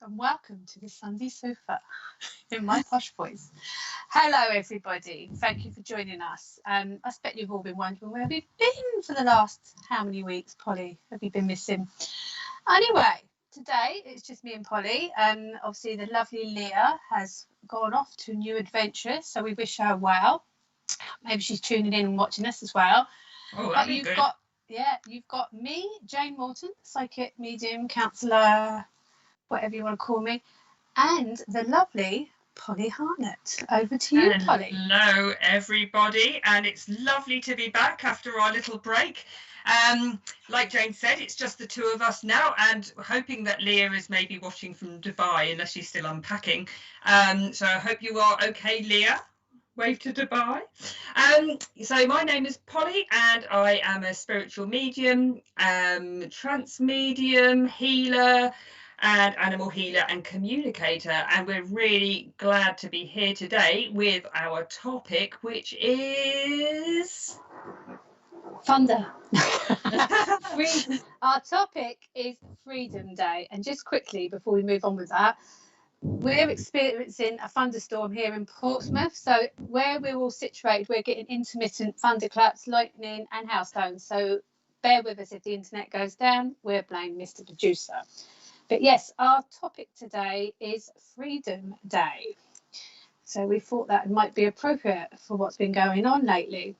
and welcome to the Sunday sofa in my posh voice. Hello, everybody. Thank you for joining us. I expect you've all been wondering where we've been for the last how many weeks, Polly? Have you been missing? Anyway, today it's just me and Polly. Obviously, the lovely Leah has gone off to new adventures, so we wish her well. Maybe she's tuning in and watching us as well. Oh, that'd be good. You've got me, Jane Morton, psychic, medium, counsellor, whatever you want to call me, and the lovely Polly Harnett. Over to you, Polly. Hello, everybody, and it's lovely to be back after our little break. Like Jane said, it's just the two of us now, and hoping that Leah is maybe watching from Dubai, unless she's still unpacking. So I hope you are okay, Leah. Wave to Dubai. So my name is Polly, and I am a spiritual medium, trance medium, healer, and animal healer and communicator. And we're really glad to be here today with our topic, which is thunder. Our topic is Freedom Day. And just quickly, before we move on with that, we're experiencing a thunderstorm here in Portsmouth. So where we're all situated, we're getting intermittent thunderclaps, lightning and hailstones. So bear with us if the internet goes down. We're blaming Mr. Producer. But yes, our topic today is Freedom Day. So we thought that might be appropriate for what's been going on lately.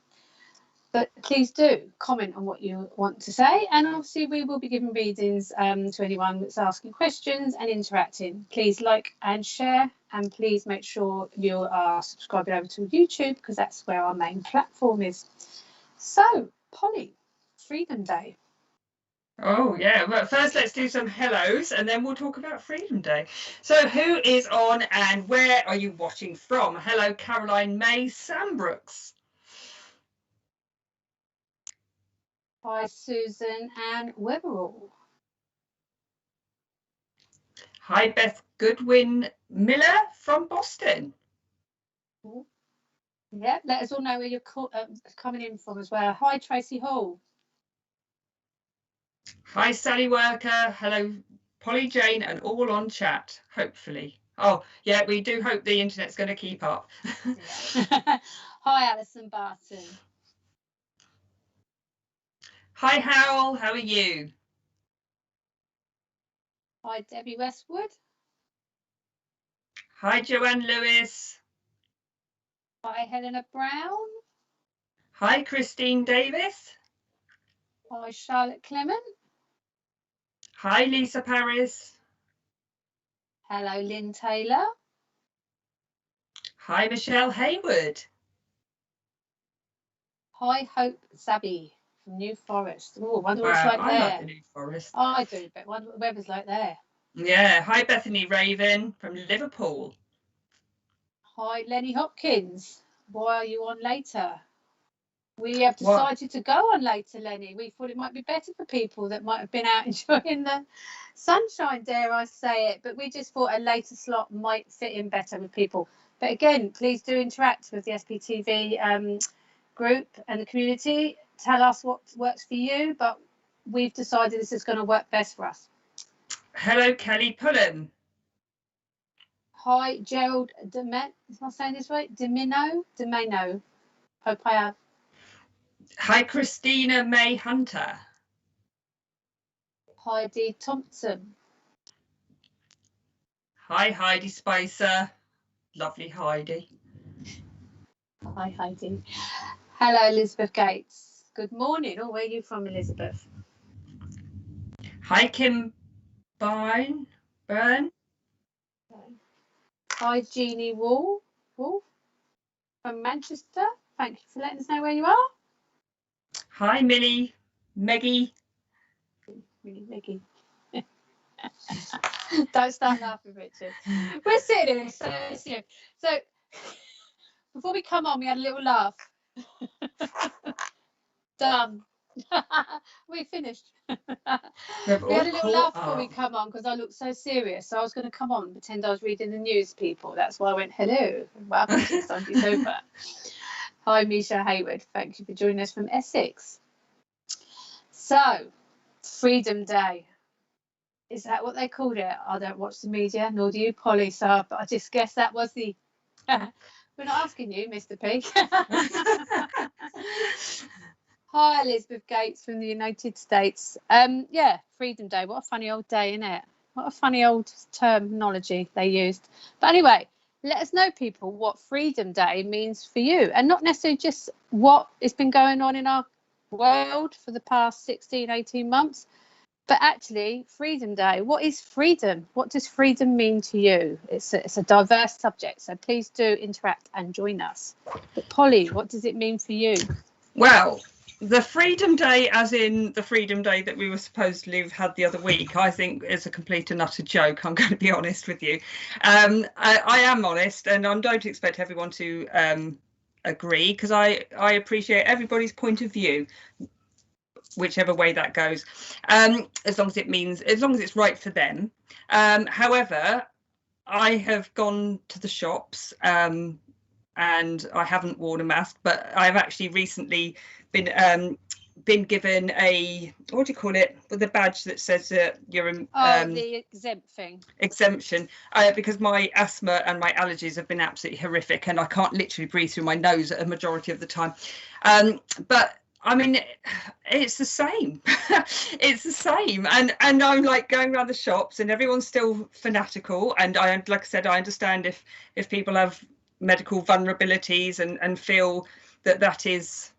But please do comment on what you want to say, and obviously we will be giving readings to anyone that's asking questions and interacting. Please like and share, and please make sure you are subscribing over to YouTube, because that's where our main platform is. So, Polly, Freedom Day. Oh yeah, but first let's do some hellos and then we'll talk about Freedom Day. So who is on and where are you watching from? Hello, Caroline May Sambrooks. Hi, Susan Ann Weatherall. Hi, Beth Goodwin Miller from Boston. Yeah, let us all know where you're coming in from as well. Hi, Tracy Hall. Hi, Sally Worker. Hello, Polly, Jane, and all on chat, hopefully. Oh, yeah, we do hope the internet's going to keep up. Hi, Alison Barton. Hi, Howell. How are you? Hi, Debbie Westwood. Hi, Joanne Lewis. Hi, Helena Brown. Hi, Christine Davis. Hi, Charlotte Clement. Hi, Lisa Paris. Hello, Lynn Taylor. Hi, Michelle Hayward. Hi, Hope Zabby from New Forest. Oh, wonder what it's like there. I like the New Forest. Oh, I do, but wonder what the weather's like there. Yeah. Hi, Bethany Raven from Liverpool. Hi, Lenny Hopkins. Why are you on later? We have decided to go on later, Lenny. We thought it might be better for people that might have been out enjoying the sunshine, dare I say it. But we just thought a later slot might fit in better with people. But again, please do interact with the SPTV group and the community. Tell us what works for you, but we've decided this is going to work best for us. Hello, Kelly Pullen. Hi, Gerald Demet. Is I saying this right? Demino. Hope I have. Hi, Christina May Hunter. Heidi Thompson. Hi, Heidi Spicer. Lovely Heidi. Hi, Heidi. Hello, Elizabeth Gates. Good morning. Oh, where are you from, Elizabeth? Hi, Kim Byrne. Hi, Jeannie Wolf from Manchester. Thank you for letting us know where you are. Hi, Millie. Meggie. Meggie. Don't start laughing, Richard. We're sitting here. So before we come on, we had a little laugh. Done. We finished. We had a little laugh before we come on because I looked so serious. So I was going to come on and pretend I was reading the news, people. That's why I went, hello, welcome to the Sunday Sofa. Hi, Misha Hayward. Thank you for joining us from Essex. So, Freedom Day. Is that what they called it? I don't watch the media, nor do you, Polly. So, but I just guess that was the. We're not asking you, Mr. P. Hi, Elizabeth Gates from the United States. Yeah, Freedom Day. What a funny old day, isn't it? What a funny old terminology they used. But anyway, let us know, people, what Freedom Day means for you, and not necessarily just what has been going on in our world for the past 16, 18 months, but actually Freedom Day. What is freedom? What does freedom mean to you? It's a diverse subject, so please do interact and join us. But Polly, what does it mean for you? Well, the Freedom Day, as in the Freedom Day that we were supposedly have had the other week, I think is a complete and utter joke. I'm going to be honest with you. I am honest, and I don't expect everyone to agree, because I appreciate everybody's point of view, whichever way that goes, as long as it's right for them. However, I have gone to the shops and I haven't worn a mask, but I've actually recently been given a, what do you call it, with a badge that says you're the exemption, because my asthma and my allergies have been absolutely horrific, and I can't literally breathe through my nose a majority of the time. But I mean, it's the same. It's the same, and I'm like going around the shops, and everyone's still fanatical. And like I said, I understand if people have medical vulnerabilities and feel that is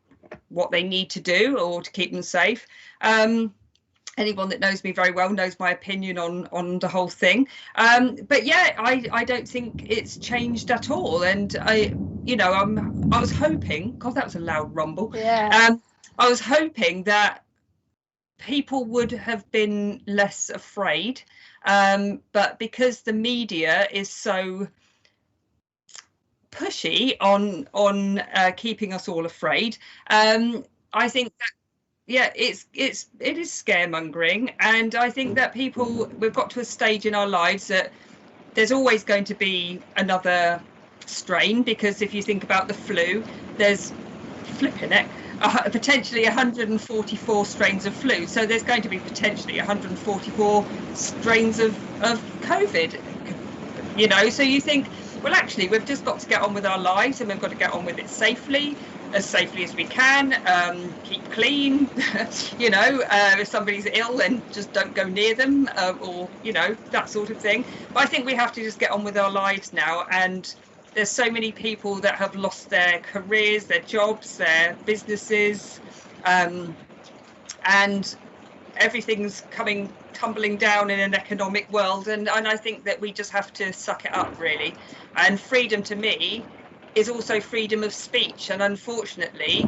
what they need to do or to keep them safe. Anyone that knows me very well knows my opinion on the whole thing. But yeah, I don't think it's changed at all. And I was hoping, God, that was a loud rumble. Yeah. I was hoping that people would have been less afraid, but because the media is so pushy on keeping us all afraid, I think that, yeah, it is scaremongering. And I think that we've got to a stage in our lives that there's always going to be another strain, because if you think about the flu, there's flipping it potentially 144 strains of flu, so there's going to be potentially 144 strains of COVID, so you think, well, actually we've just got to get on with our lives, and we've got to get on with it safely as we can, keep clean, if somebody's ill, then just don't go near them, or that sort of thing. But I think we have to just get on with our lives now, and there's so many people that have lost their careers, their jobs, their businesses, and everything's tumbling down in an economic world. And I think that we just have to suck it up, really. And freedom to me is also freedom of speech. And unfortunately,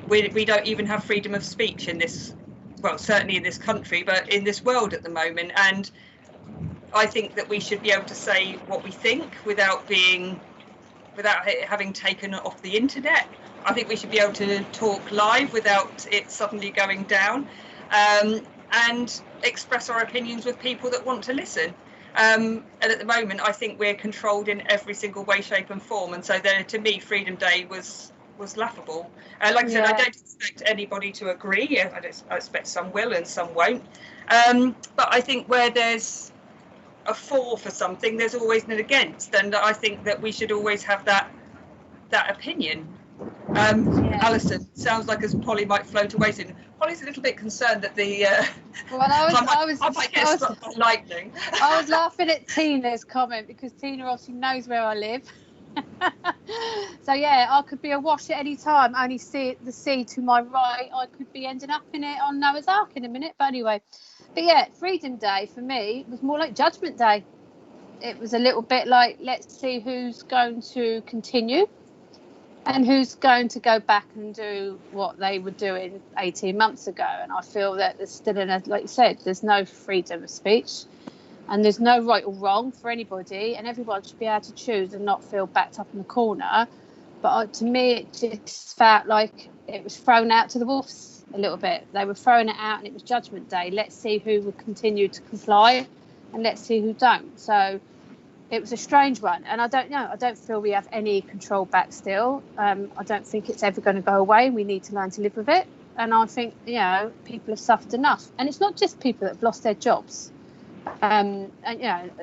we don't even have freedom of speech in this, well, certainly in this country, but in this world at the moment. And I think that we should be able to say what we think without it having taken off the internet. I think we should be able to talk live without it suddenly going down, and express our opinions with people that want to listen. And at the moment, I think we're controlled in every single way, shape and form. And so to me, Freedom Day was laughable. Like I said, I don't expect anybody to agree. I expect some will and some won't. But I think where there's a for something, there's always an against, and I think that we should always have that opinion. Alison, sounds like as Polly might float away soon. Polly's a little bit concerned that I might get struck by lightning. I was laughing at Tina's comment, because Tina obviously knows where I live. So yeah, I could be awash at any time, only see the sea to my right. I could be ending up in it on Noah's Ark in a minute. But anyway, but yeah, Freedom Day for me was more like Judgment Day. It was a little bit like, let's see who's going to continue and who's going to go back and do what they were doing 18 months ago. And I feel that there's still, like you said, there's no freedom of speech, and there's no right or wrong for anybody, and everyone should be able to choose and not feel backed up in the corner. But to me, it just felt like it was thrown out to the wolves a little bit. They were throwing it out, and it was Judgment Day. Let's see who will continue to comply, and let's see who don't. So it was a strange one, and I don't know. I don't feel we have any control back still. I don't think it's ever going to go away. We need to learn to live with it. And I think, people have suffered enough. And it's not just people that have lost their jobs. And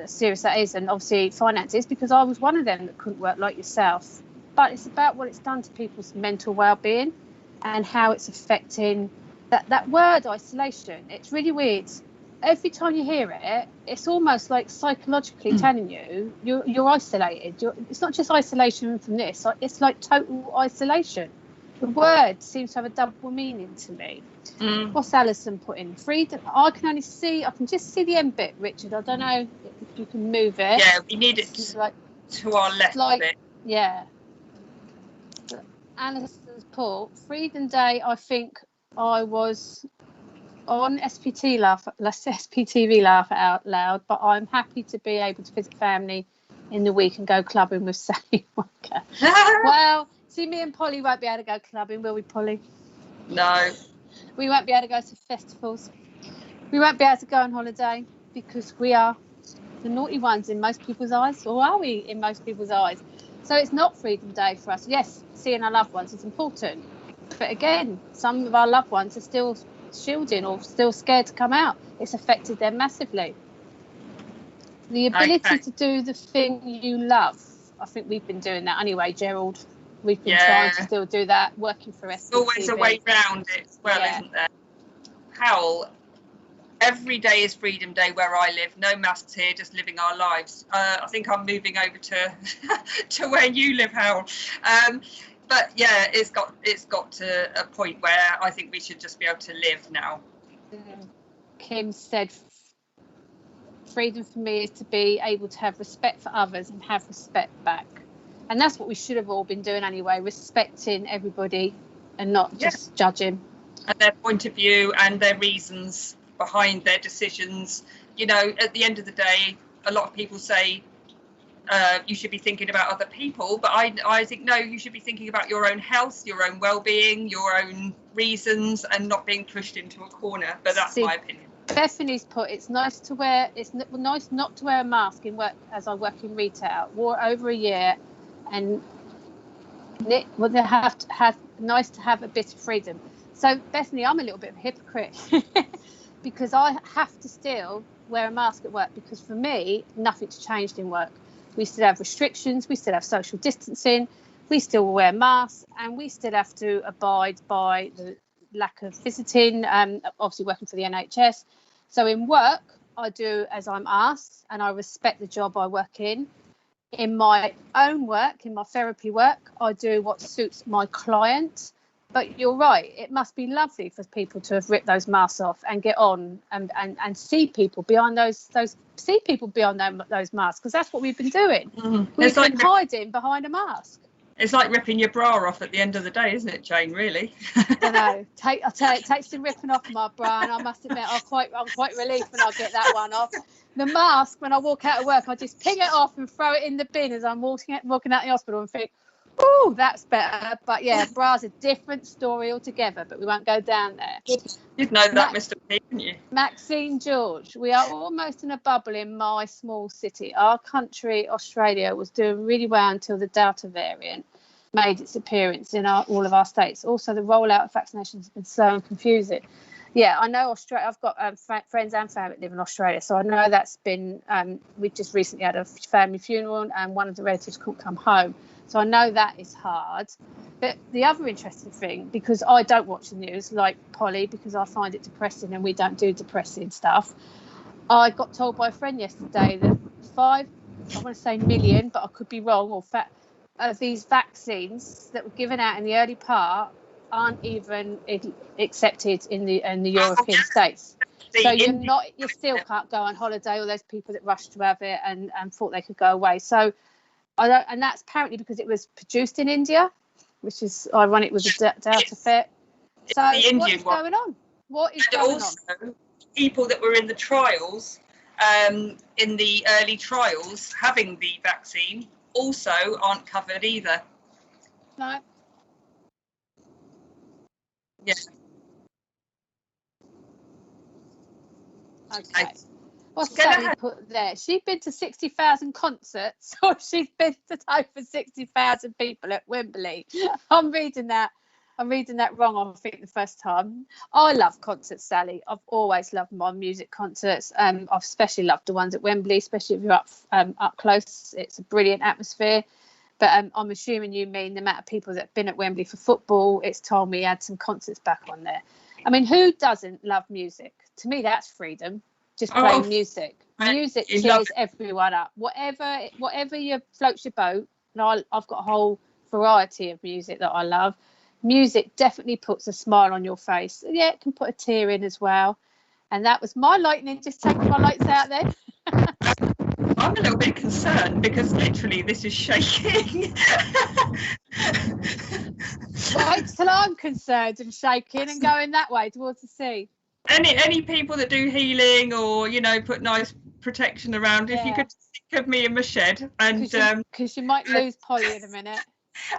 serious that is, and obviously finances, because I was one of them that couldn't work like yourself. But it's about what it's done to people's mental well-being and how it's affecting that word isolation. It's really weird. Every time you hear it, it's almost like psychologically telling you you're isolated. It's not just isolation from this, it's like total isolation. The word seems to have a double meaning to me. What's Alison put in? Freedom. I can just see the end bit, Richard. I don't know if you can move it. Yeah, we need it to our left a bit. Yeah. Alison's put, Freedom Day, I think I was on SPTV laugh out loud, but I'm happy to be able to visit family in the week and go clubbing with Sally Walker. Well, see, me and Polly won't be able to go clubbing, will we, Polly? No. We won't be able to go to festivals. We won't be able to go on holiday because we are the naughty ones in most people's eyes, or are we in most people's eyes? So it's not Freedom Day for us. Yes, seeing our loved ones is important. But again, some of our loved ones are still shielding or still scared to come out. It's affected them massively. The ability to do the thing you love. I think we've been doing that anyway, Gerald. We've been trying to still do that, working for SPTV. There's always a way round it as well, isn't there? Howell, every day is Freedom Day where I live. No masks here, just living our lives. I think I'm moving over to where you live, Howell. But yeah, it's got to a point where I think we should just be able to live now. Kim said, freedom for me is to be able to have respect for others and have respect back. And that's what we should have all been doing anyway, respecting everybody and not just judging. And their point of view and their reasons behind their decisions. You know, at the end of the day, a lot of people say you should be thinking about other people, but I think, no, you should be thinking about your own health, your own well-being, your own reasons, and not being pushed into a corner. But that's my opinion. Bethany's put, it's nice not to wear a mask in work as I work in retail. Wore over a year, and they have nice to have a bit of freedom. So Bethany, I'm a little bit of a hypocrite because I have to still wear a mask at work, because for me nothing's changed in work. We still have restrictions, we still have social distancing, we still wear masks, and we still have to abide by the lack of visiting, obviously working for the NHS. So in work, I do as I'm asked, and I respect the job I work in. In my own work, in my therapy work, I do what suits my client. But you're right, it must be lovely for people to have ripped those masks off and get on and see people behind those masks, because that's what we've been doing. We've been hiding behind a mask. It's like ripping your bra off at the end of the day, isn't it, Jane? Really? I don't know. I tell you, it takes the ripping off my bra, and I must admit, I'm quite relieved when I get that one off. The mask, when I walk out of work, I just ping it off and throw it in the bin as I'm walking out the hospital and think, oh, that's better. But yeah, bra's a different story altogether, but we won't go down there. You'd know that, Mr. P, wouldn't you? Maxine George, we are almost in a bubble in my small city. Our country, Australia, was doing really well until the Delta variant made its appearance in all of our states. Also, the rollout of vaccinations has been slow and confusing. Yeah, I know Australia. I've got friends and family that live in Australia, so I know that's been. We just recently had a family funeral, and one of the relatives couldn't come home, so I know that is hard. But the other interesting thing, because I don't watch the news like Polly, because I find it depressing, and we don't do depressing stuff. I got told by a friend yesterday that 5 million, but I could be wrong, or of these vaccines that were given out in the early part aren't even accepted in the European states. So you still can't go on holiday, or there's people that rushed to have it and thought they could go away. So and that's apparently because it was produced in India, which is ironic with the Delta fit. So what's going on? What is going on? People that were in the trials, in the early trials, having the vaccine also aren't covered either. No. Yeah. Okay. What's Sally put there? She's been to 60,000 concerts, or she's been to over 60,000 people at Wembley. I'm reading that. I'm reading that wrong, I think, the first time. I love concerts, Sally. I've always loved my music concerts. I've especially loved the ones at Wembley, especially if you're up close. It's a brilliant atmosphere. But I'm assuming you mean the amount of people that have been at Wembley for football. It's told me you had some concerts back on there. I mean, who doesn't love music? To me, that's freedom. Just playing music. Music cheers everyone up. Whatever you floats your boat. And I've got a whole variety of music that I love. Music definitely puts a smile on your face. Yeah, it can put a tear in as well. And that was my lightning, just taking my lights out there. I'm a little bit concerned because literally this is shaking. Right till I'm concerned and shaking and going that way towards the sea. Any people that do healing or, you know, put nice protection around, if you could think of me in my shed, and because you might lose Polly in a minute,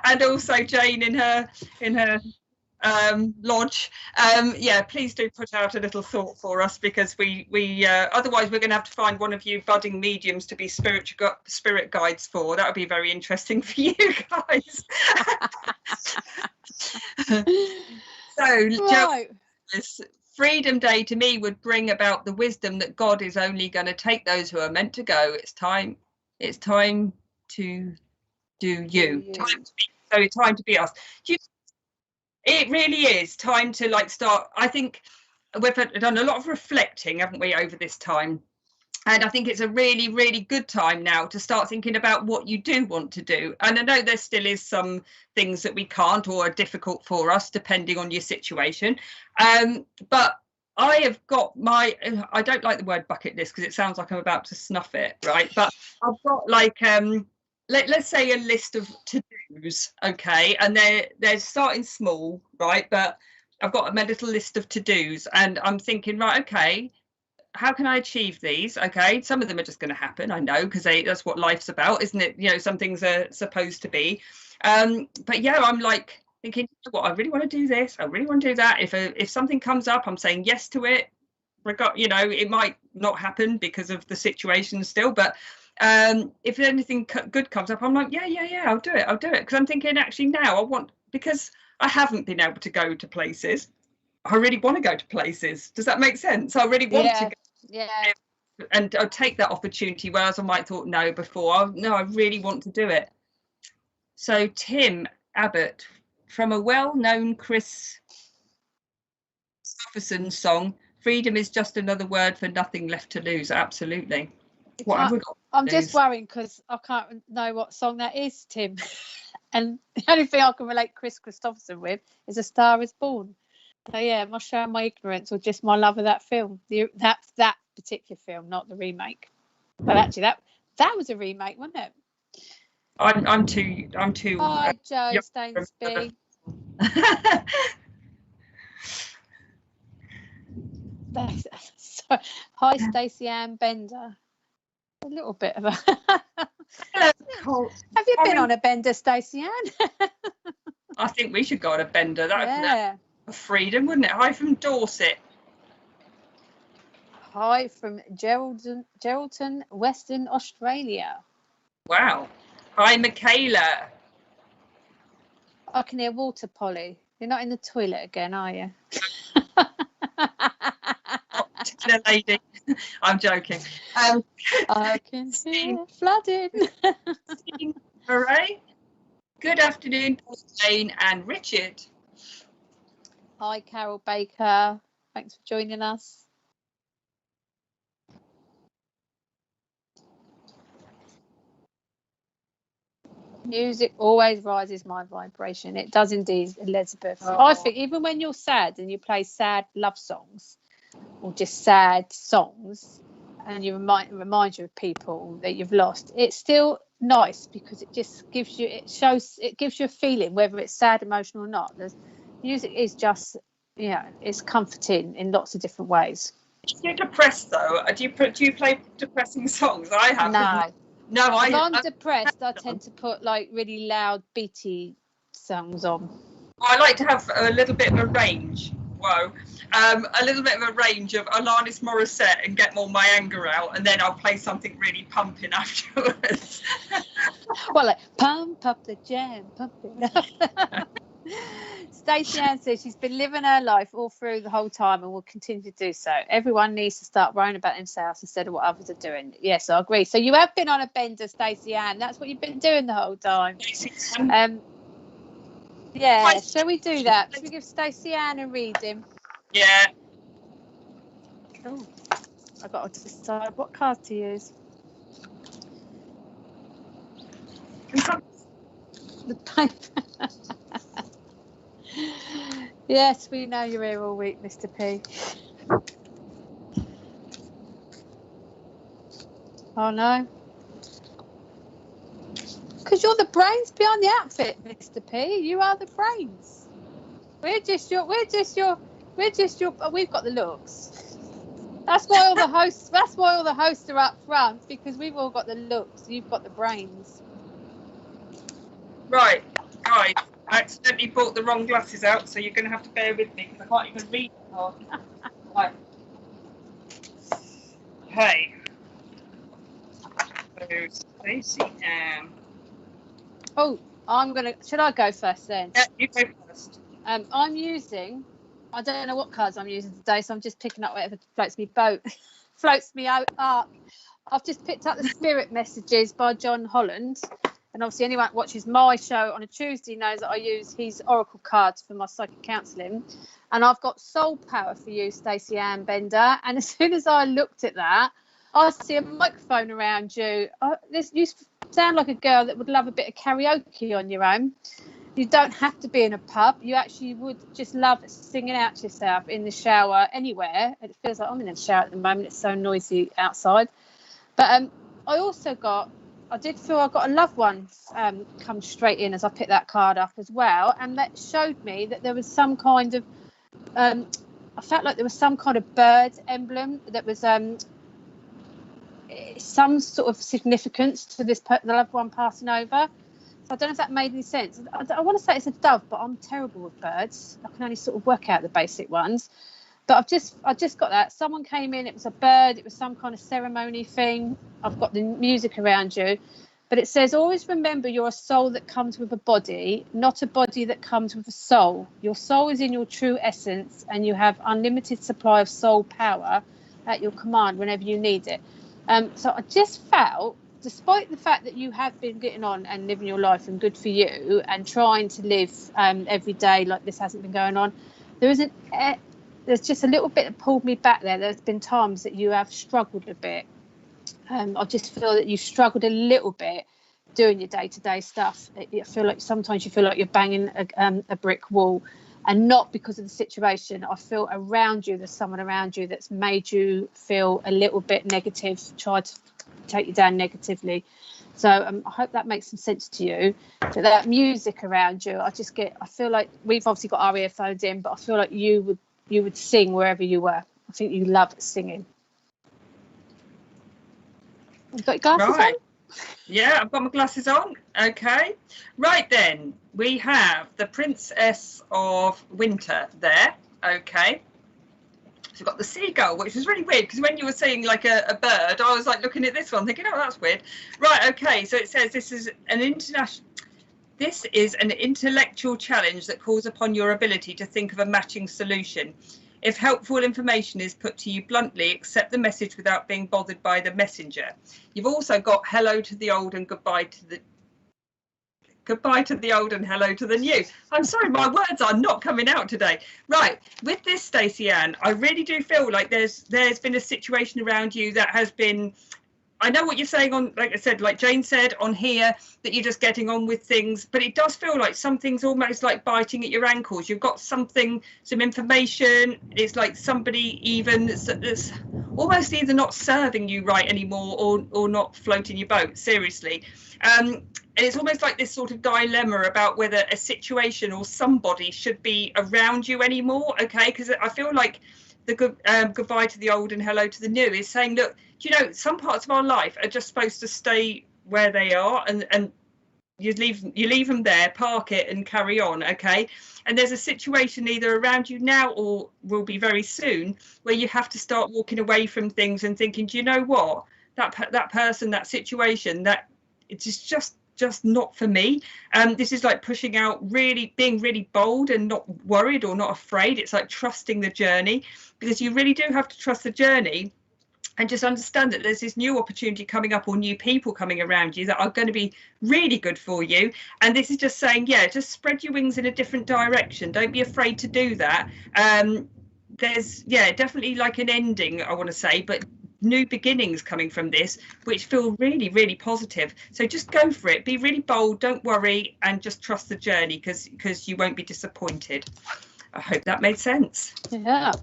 and also Jane in her lodge, please do put out a little thought for us, because we otherwise we're going to have to find one of you budding mediums to be spirit guides for. That would be very interesting for you guys. So right. Freedom Day to me would bring about the wisdom that God is only going to take those who are meant to go. It's time to do you. Time to be us. It really is time to start. I think we've done a lot of reflecting, haven't we, over this time? And I think it's a really, really good time now to start thinking about what you do want to do. And I know there still is some things that we can't or are difficult for us, depending on your situation. But I have got I don't like the word bucket list because it sounds like I'm about to snuff it, right? But I've got let's say a list of to-dos, okay? And they're starting small, right? But I've got my little list of to-dos and I'm thinking, right, okay, how can I achieve these? Okay, some of them are just going to happen, I know, because that's what life's about, isn't it? You know, some things are supposed to be. But yeah, I'm thinking, I really want to do this. I really want to do that. If something comes up, I'm saying yes to it. You know, it might not happen because of the situation still, but if anything good comes up, I'm like, yeah, I'll do it. Because I'm thinking, actually, now because I haven't been able to go to places. I really want to go to places. Does that make sense? I really want to go. Yeah. And I'll take that opportunity, whereas I might thought no before. No, I really want to do it. So Tim Abbott, from a well-known Chris Stofferson song, freedom is just another word for nothing left to lose. Absolutely. What have we got? I'm just worrying because I can't know what song that is, Tim. And the only thing I can relate Chris Christopherson with is A Star Is Born. So yeah, am I showing my ignorance or just my love of that film? That particular film, not the remake. But actually, that was a remake, wasn't it? I'm too. Hi, Joe Stainsby. Hi, Stacianne Bender. A little bit of a. Have you been on a bender, Stacianne? I think we should go on a bender. That freedom, wouldn't it? Hi from Dorset. Hi from Geraldton, Western Australia. Wow. Hi, Michaela. I can hear water, Polly. You're not in the toilet again, are you? Lady. I'm joking. I can hear flooding. Hooray. Good afternoon, Jane and Richard. Hi, Carol Baker. Thanks for joining us. Music always rises my vibration. It does indeed, Elizabeth. I think even when you're sad and you play sad love songs or just sad songs and you remind you of people that you've lost, it's still nice because it just gives you a feeling, whether it's sad, emotional or not. The music is just, it's comforting in lots of different ways. If you're depressed though, do you play depressing songs? I have. No, if I'm depressed, I tend to put like really loud, beaty songs on. I like to have a little bit of a range. Whoa. A little bit of a range of Alanis Morissette and get all my anger out, and then I'll play something really pumping afterwards. Well, like pump up the jam, pump it up. Stacianne says she's been living her life all through the whole time and will continue to do so. Everyone needs to start worrying about themselves instead of what others are doing. Yes, I agree. So you have been on a bender, Stacianne. That's what you've been doing the whole time. Yeah, shall we do that? Shall we give Stacianne a reading? Yeah. Oh, I've got to decide what card to use. The paper. Yes, we know you're here all week, Mr. P. Oh no. Because you're the brains behind the outfit, Mr. P. You are the brains. We've got the looks. That's why all the hosts are up front, because we've all got the looks. You've got the brains. Right, guys, I accidentally brought the wrong glasses out, so you're going to have to bear with me because I can't even read the card. Right. Okay. So, Stacianne. Oh, should I go first then? Yeah, you go first. I'm using, I don't know what cards I'm using today, so I'm just picking up whatever floats me up. I've just picked up the Spirit Messages by John Holland. And obviously anyone that watches my show on a Tuesday knows that I use his oracle cards for my psychic counselling. And I've got Soul Power for you, Stacianne Bender. And as soon as I looked at that, I see a microphone around you. You sound like a girl that would love a bit of karaoke on your own. You don't have to be in a pub. You actually would just love singing out to yourself in the shower, anywhere. It feels like I'm in the shower at the moment. It's so noisy outside. But I did feel I got a loved one come straight in as I picked that card up as well. And that showed me that there was some kind of, I felt like there was some kind of bird emblem that was some sort of significance to the loved one passing over. So I don't know if that made any sense. I want to say it's a dove, but I'm terrible with birds. I can only sort of work out the basic ones. But I just got that. Someone came in, it was a bird, it was some kind of ceremony thing. I've got the music around you. But it says, always remember you're a soul that comes with a body, not a body that comes with a soul. Your soul is in your true essence, and you have unlimited supply of soul power at your command whenever you need it. So I just felt, despite the fact that you have been getting on and living your life and good for you and trying to live every day like this hasn't been going on, there's just a little bit that pulled me back there. There's been times that you have struggled a bit. I just feel that you've struggled a little bit doing your day-to-day stuff. I feel like sometimes you feel like you're banging a brick wall, and not because of the situation. I feel around you, there's someone around you that's made you feel a little bit negative, tried to take you down negatively. So I hope that makes some sense to you. But that music around you, I feel like we've obviously got our earphones in, but I feel like you would sing wherever you were. I think you love singing. You got your glasses on? Yeah, I've got my glasses on. Okay. Right then, we have the Princess of Winter there. Okay. So we've got the seagull, which is really weird because when you were saying like a bird, I was like looking at this one thinking, oh, that's weird. Right, okay. So it says this is an intellectual challenge that calls upon your ability to think of a matching solution. If helpful information is put to you bluntly, accept the message without being bothered by the messenger. You've also got hello to the old and goodbye to the old and hello to the new. I'm sorry, my words are not coming out today. Right, with this, Stacianne, I really do feel like there's been a situation around you that has been, I know what you're saying on, like I said, like Jane said on here, that you're just getting on with things, but it does feel like something's almost like biting at your ankles. You've got some information. It's like somebody even that's almost either not serving you right anymore or not floating your boat, seriously. And it's almost like this sort of dilemma about whether a situation or somebody should be around you anymore, okay? Because I feel like the goodbye to the old and hello to the new is saying, look, you know, some parts of our life are just supposed to stay where they are, and you leave them there, park it and carry on, okay? And there's a situation either around you now or will be very soon where you have to start walking away from things and thinking, do you know what, that person, that situation, that it's just just not for me. This is like pushing out, really being really bold and not worried or not afraid. It's like trusting the journey, because you really do have to trust the journey and just understand that there's this new opportunity coming up, or new people coming around you that are going to be really good for you. And this is just saying, yeah, just spread your wings in a different direction. Don't be afraid to do that. There's, yeah, definitely like an ending, I want to say, but new beginnings coming from this, which feel really, really positive. So just go for it. Be really bold. Don't worry, and just trust the journey, because you won't be disappointed. I hope that made sense. Yeah.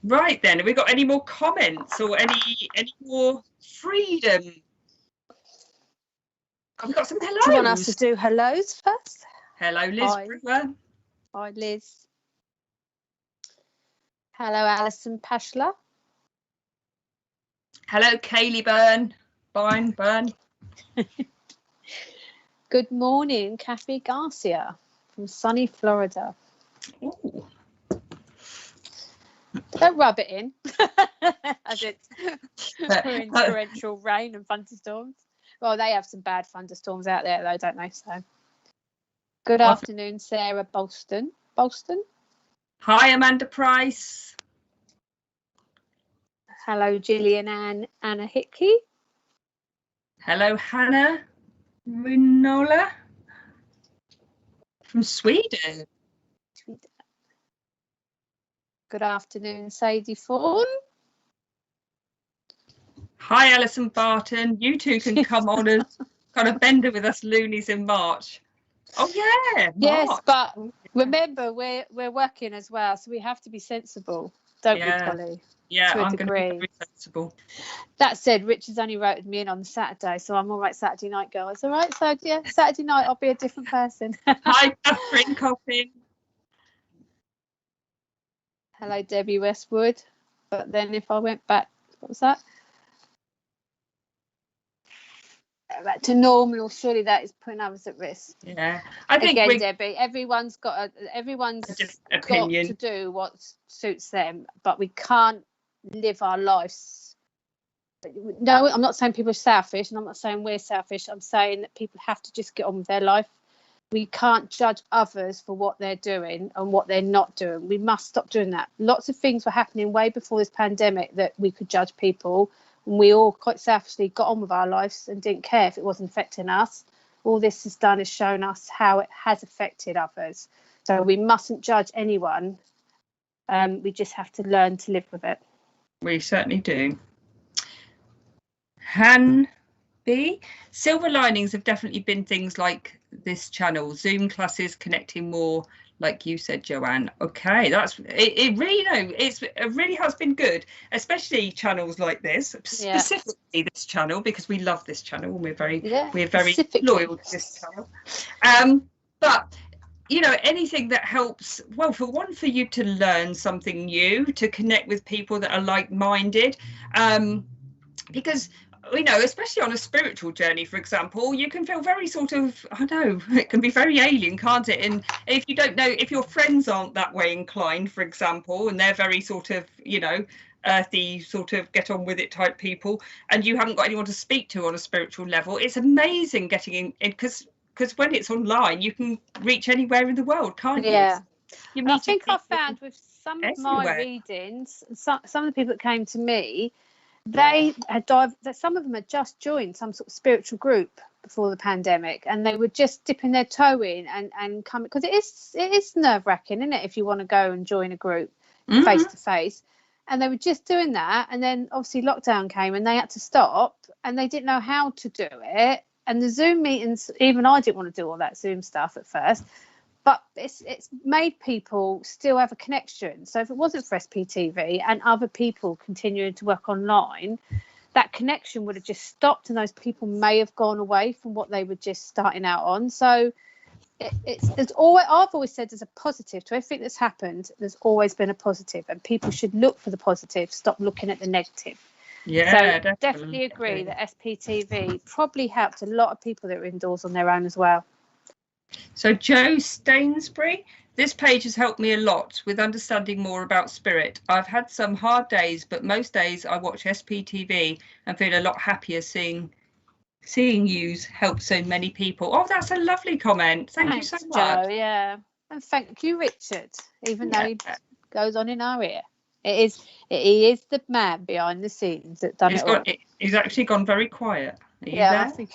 Right then, have we got any more comments or any more freedom? Have we got some hellos? Do you want us to do hellos first? Hello, Liz. Hi. Hi, Liz. Hello, Alison Pashler. Hello, Kaylee Burn. Good morning, Kathy Garcia from sunny Florida. Ooh. Don't rub it in. As it's we're in torrential rain and thunderstorms. Well, they have some bad thunderstorms out there, though, don't they? So, good afternoon, Sarah Bolston. Hi, Amanda Price. Hello, Gillian Anna Hickey. Hello, Hannah Runola from Sweden. Good afternoon, Sadie Fawn. Hi, Alison Barton. You two can come on as kind of bender with us loonies in March. Oh yeah, March. Yes, but remember we're working as well, so we have to be sensible, don't we, Polly? Yeah, I'm going to be very sensible. That said, Richard's only voted me in on Saturday, so I'm all right Saturday night, girls. All right, so yeah, Saturday night I'll be a different person. Hi, Catherine Coffin. Hello, Debbie Westwood. But then if I went back, what was that? Back to normal, surely that is putting others at risk. Yeah, I think again, Debbie, everyone's got opinion to do what suits them, but we can't live our lives. No, I'm not saying people are selfish, and I'm not saying we're selfish. I'm saying that people have to just get on with their life. We can't judge others for what they're doing and what they're not doing. We must stop doing that. Lots of things were happening way before this pandemic that we could judge people. And we all quite selfishly got on with our lives and didn't care if it wasn't affecting us. All this has done is shown us how it has affected others. So we mustn't judge anyone. We just have to learn to live with it. We certainly do. Han B. Silver linings have definitely been things like this channel, Zoom classes, connecting more, like you said, Joanne. Okay, that's it really has been good, especially channels like this, specifically this channel, because we love this channel and we're very loyal to this channel. But you know, anything that helps, well, for one, for you to learn something new, to connect with people that are like-minded, because you know, especially on a spiritual journey, for example, you can feel very sort of, I know, it can be very alien, can't it? And if you don't know, if your friends aren't that way inclined, for example, and they're very sort of, you know, earthy, sort of get on with it type people, and you haven't got anyone to speak to on a spiritual level, it's amazing getting in, because when it's online, you can reach anywhere in the world, can't you? Yeah. You I think I found with some of my readings, some of the people that came to me, they had some of them had just joined some sort of spiritual group before the pandemic, and they were just dipping their toe in and coming, because it is nerve-wracking, isn't it, if you want to go and join a group face to face. And they were just doing that, and then obviously lockdown came and they had to stop, and they didn't know how to do it. And the Zoom meetings, even I didn't want to do all that Zoom stuff at first, but it's made people still have a connection. So if it wasn't for SPTV and other people continuing to work online, that connection would have just stopped, and those people may have gone away from what they were just starting out on. So it's always, I've always said, there's a positive to everything that's happened. There's always been a positive, and people should look for the positive, stop looking at the negative. Yeah, so definitely agree that SPTV probably helped a lot of people that are indoors on their own as well. So Joe Stainsbury, this page has helped me a lot with understanding more about spirit. I've had some hard days, but most days I watch SPTV and feel a lot happier seeing seeing you's helped so many people. Oh, that's a lovely comment. Thank you so much. Joe, yeah. And thank you, Richard, even though he goes on in our ear. He is the man behind the scenes that done it all. He's actually gone very quiet. Are you there? I think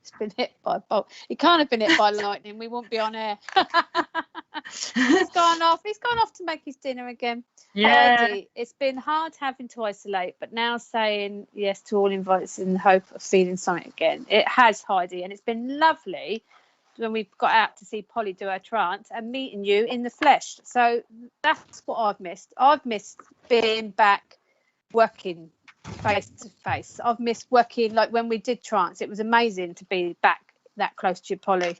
it's been hit by a bolt. He can't have been hit by lightning. We won't be on air. He's gone off to make his dinner again. Yeah. Heidi, it's been hard having to isolate, but now saying yes to all invites in the hope of feeling something again. It has, Heidi, and it's been lovely when we've got out to see Polly do her trance and meeting you in the flesh. So that's what I've missed. I've missed being back working face to face. I've missed working like when we did trance. It was amazing to be back that close to you, Polly.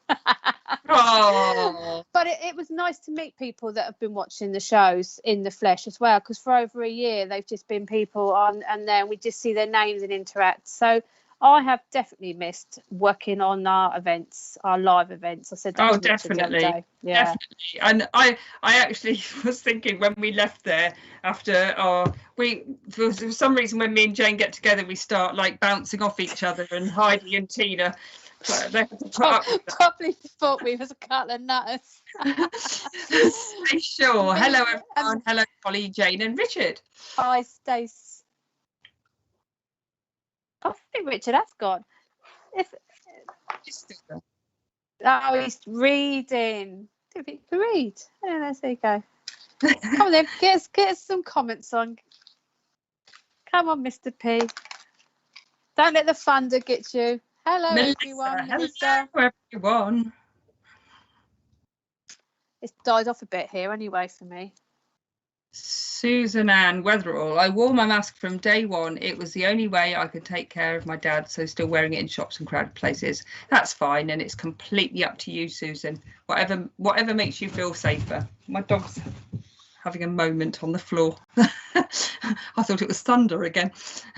Oh. But it was nice to meet people that have been watching the shows in the flesh as well, because for over a year they've just been people on, and then we just see their names and interact. So I have definitely missed working on our events, our live events. I said that to definitely. The other day. Yeah. Definitely. And I actually was thinking when we left there after for some reason when me and Jane get together we start like bouncing off each other, and Heidi and Tina probably thought we was a couple of nutters. Sure. Hello everyone. Hello Polly, Jane and Richard. Hi Stace. I think Richard has gone. Oh, he's reading. If he can read. Oh, there you go. Come on then, get us some comments on. Come on, Mr. P. Don't let the thunder get you. Hello, everyone. Hello, everyone. It's died off a bit here anyway for me. Stacianne Weatherall. I wore my mask from day one. It was the only way I could take care of my dad, so still wearing it in shops and crowded places. That's fine, and it's completely up to you, Susan. Whatever makes you feel safer. My dog's having a moment on the floor. I thought it was thunder again.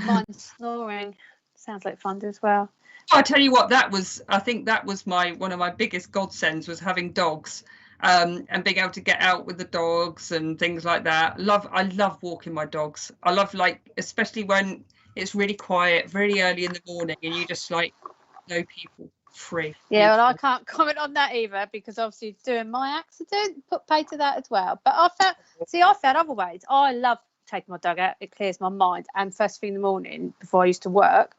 Mine's snoring. Sounds like thunder as well. I tell you what, I think that was one of my biggest godsends was having dogs. And being able to get out with the dogs and things like that. I love walking my dogs. I love, like, especially when it's really quiet, really early in the morning, and you just like no people, free. Yeah, well, I can't comment on that either, because obviously doing my accident put pay to that as well. But I found other ways. I love taking my dog out. It clears my mind, and first thing in the morning before I used to work.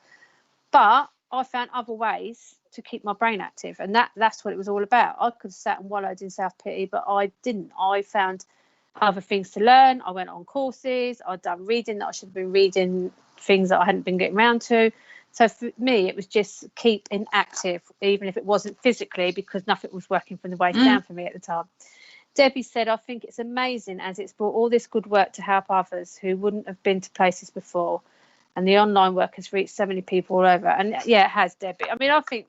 But I found other ways to keep my brain active, and that's what it was all about. I could have sat and wallowed in self-pity, but I didn't. I found other things to learn. I went on courses. I'd done reading that I should have been reading, things that I hadn't been getting around to. So for me, it was just keeping active, even if it wasn't physically, because nothing was working from the waist down for me at the time. Debbie said, I think it's amazing as it's brought all this good work to help others who wouldn't have been to places before. And the online work has reached so many people all over. And yeah, it has, Debbie. I mean, I think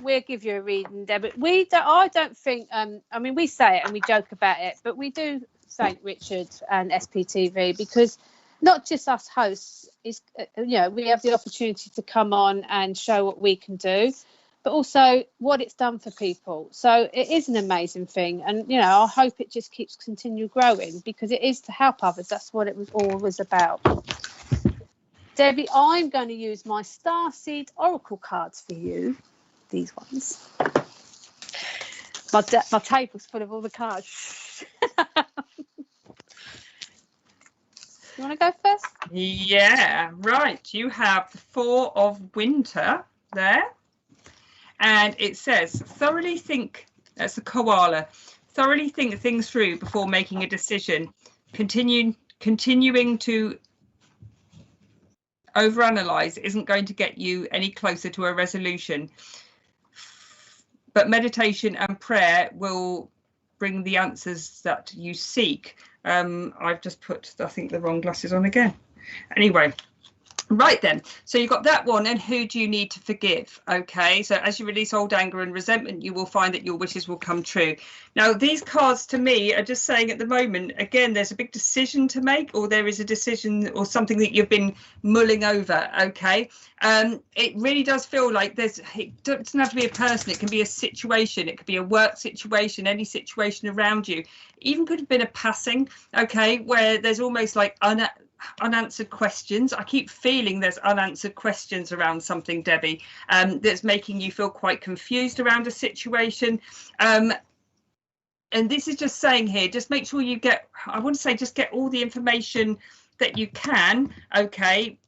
we'll give you a reading, Debbie. I don't think. I mean, we say it and we joke about it, but we do thank Richard and SPTV, because not just us hosts is, we have the opportunity to come on and show what we can do, but also what it's done for people. So it is an amazing thing, and I hope it just keeps continue growing, because it is to help others. That's what it was always about. Debbie, I'm going to use my Starseed Oracle cards for you. These ones. My table's full of all the cards. You want to go first? Yeah, right. You have the Four of Winter there. And it says, thoroughly think, that's a koala, thoroughly think things through before making a decision. Continuing to overanalyze isn't going to get you any closer to a resolution. But meditation and prayer will bring the answers that you seek. I've just put, I think, the wrong glasses on again. Anyway. Right then, so you've got that one, and who do you need to forgive? Okay, so as you release old anger and resentment, you will find that your wishes will come true. Now, these cards to me are just saying at the moment, again, there's a big decision to make, or there is a decision or something that you've been mulling over. Okay, it really does feel like it doesn't have to be a person, it can be a situation, it could be a work situation, any situation around you. Even could have been a passing, okay, where there's almost like unanswered questions. I keep feeling there's unanswered questions around something, Debbie, that's making you feel quite confused around a situation. And this is just saying here, just make sure you get, I want to say, just get all the information that you can. Okay.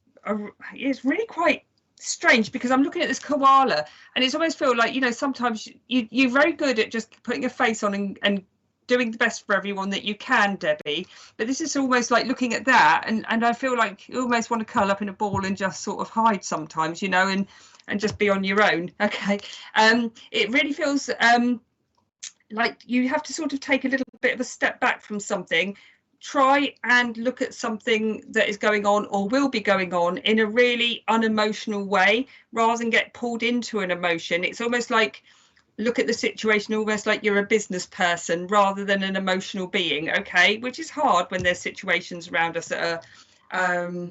It's really quite strange because I'm looking at this koala and it's almost feel like, you know, sometimes you're very good at just putting a face on and doing the best for everyone that you can, Debbie, but this is almost like looking at that and I feel like you almost want to curl up in a ball and just sort of hide sometimes, you know, and just be on your own. Okay. It really feels like you have to sort of take a little bit of a step back from something, try and look at something that is going on or will be going on in a really unemotional way rather than get pulled into an emotion. It's almost like look at the situation almost like you're a business person rather than an emotional being, okay, which is hard when there's situations around us that are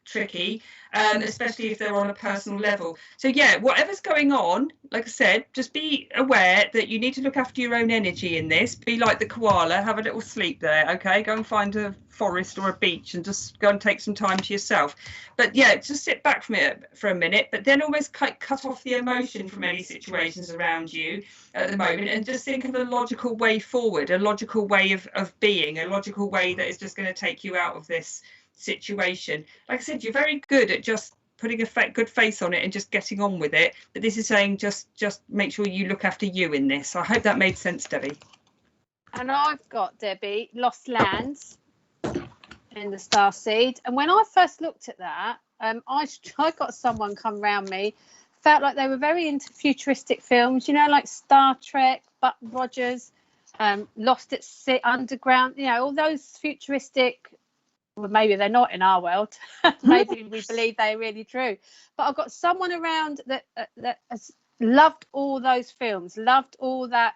tricky, especially if they're on a personal level. So yeah, whatever's going on, like I said, just be aware that you need to look after your own energy in this. Be like the koala, have a little sleep there, okay? Go and find a forest or a beach and just go and take some time to yourself. But yeah, just sit back from it for a minute, but then almost cut off the emotion from any situations around you at the moment and just think of a logical way forward, a logical way of being, a logical way that is just going to take you out of this situation. Like I said, you're very good at just putting a good face on it and just getting on with it, but this is saying just make sure you look after you in this. I hope that made sense, Debbie. And I've got, Debbie, Lost Lands in the starseed, and when I first looked at that, I got someone come round me, felt like they were very into futuristic films, you know, like Star Trek, Buck Rogers, Lost at Sea, Underground, you know, all those futuristic. Well, maybe they're not in our world. Maybe we believe they're really true. But I've got someone around that has loved all those films, loved all that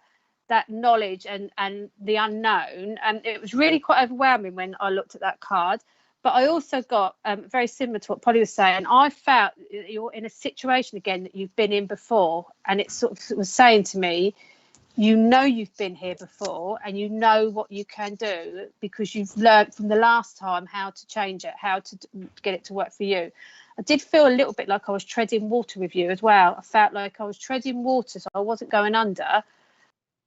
knowledge and the unknown. And it was really quite overwhelming when I looked at that card. But I also got very similar to what Polly was saying. I felt you're in a situation again that you've been in before, and it sort of was saying to me, you know you've been here before and you know what you can do because you've learned from the last time how to change it, how to get it to work for you. I did feel a little bit like I was treading water with you as well. I felt like I was treading water, so I wasn't going under,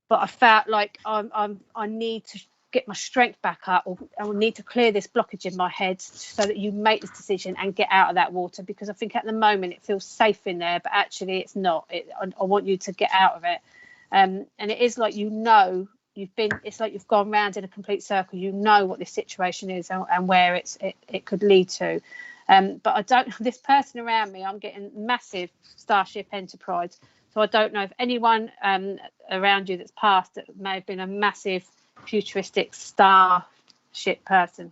but I felt like I need to get my strength back up, or I need to clear this blockage in my head so that you make this decision and get out of that water, because I think at the moment it feels safe in there, but actually it's not. I want you to get out of it. And it is like, you know, it's like you've gone round in a complete circle. You know what this situation is and where it could lead to. But this person around me, I'm getting massive Starship Enterprise. So I don't know if anyone around you that's passed that may have been a massive futuristic starship person.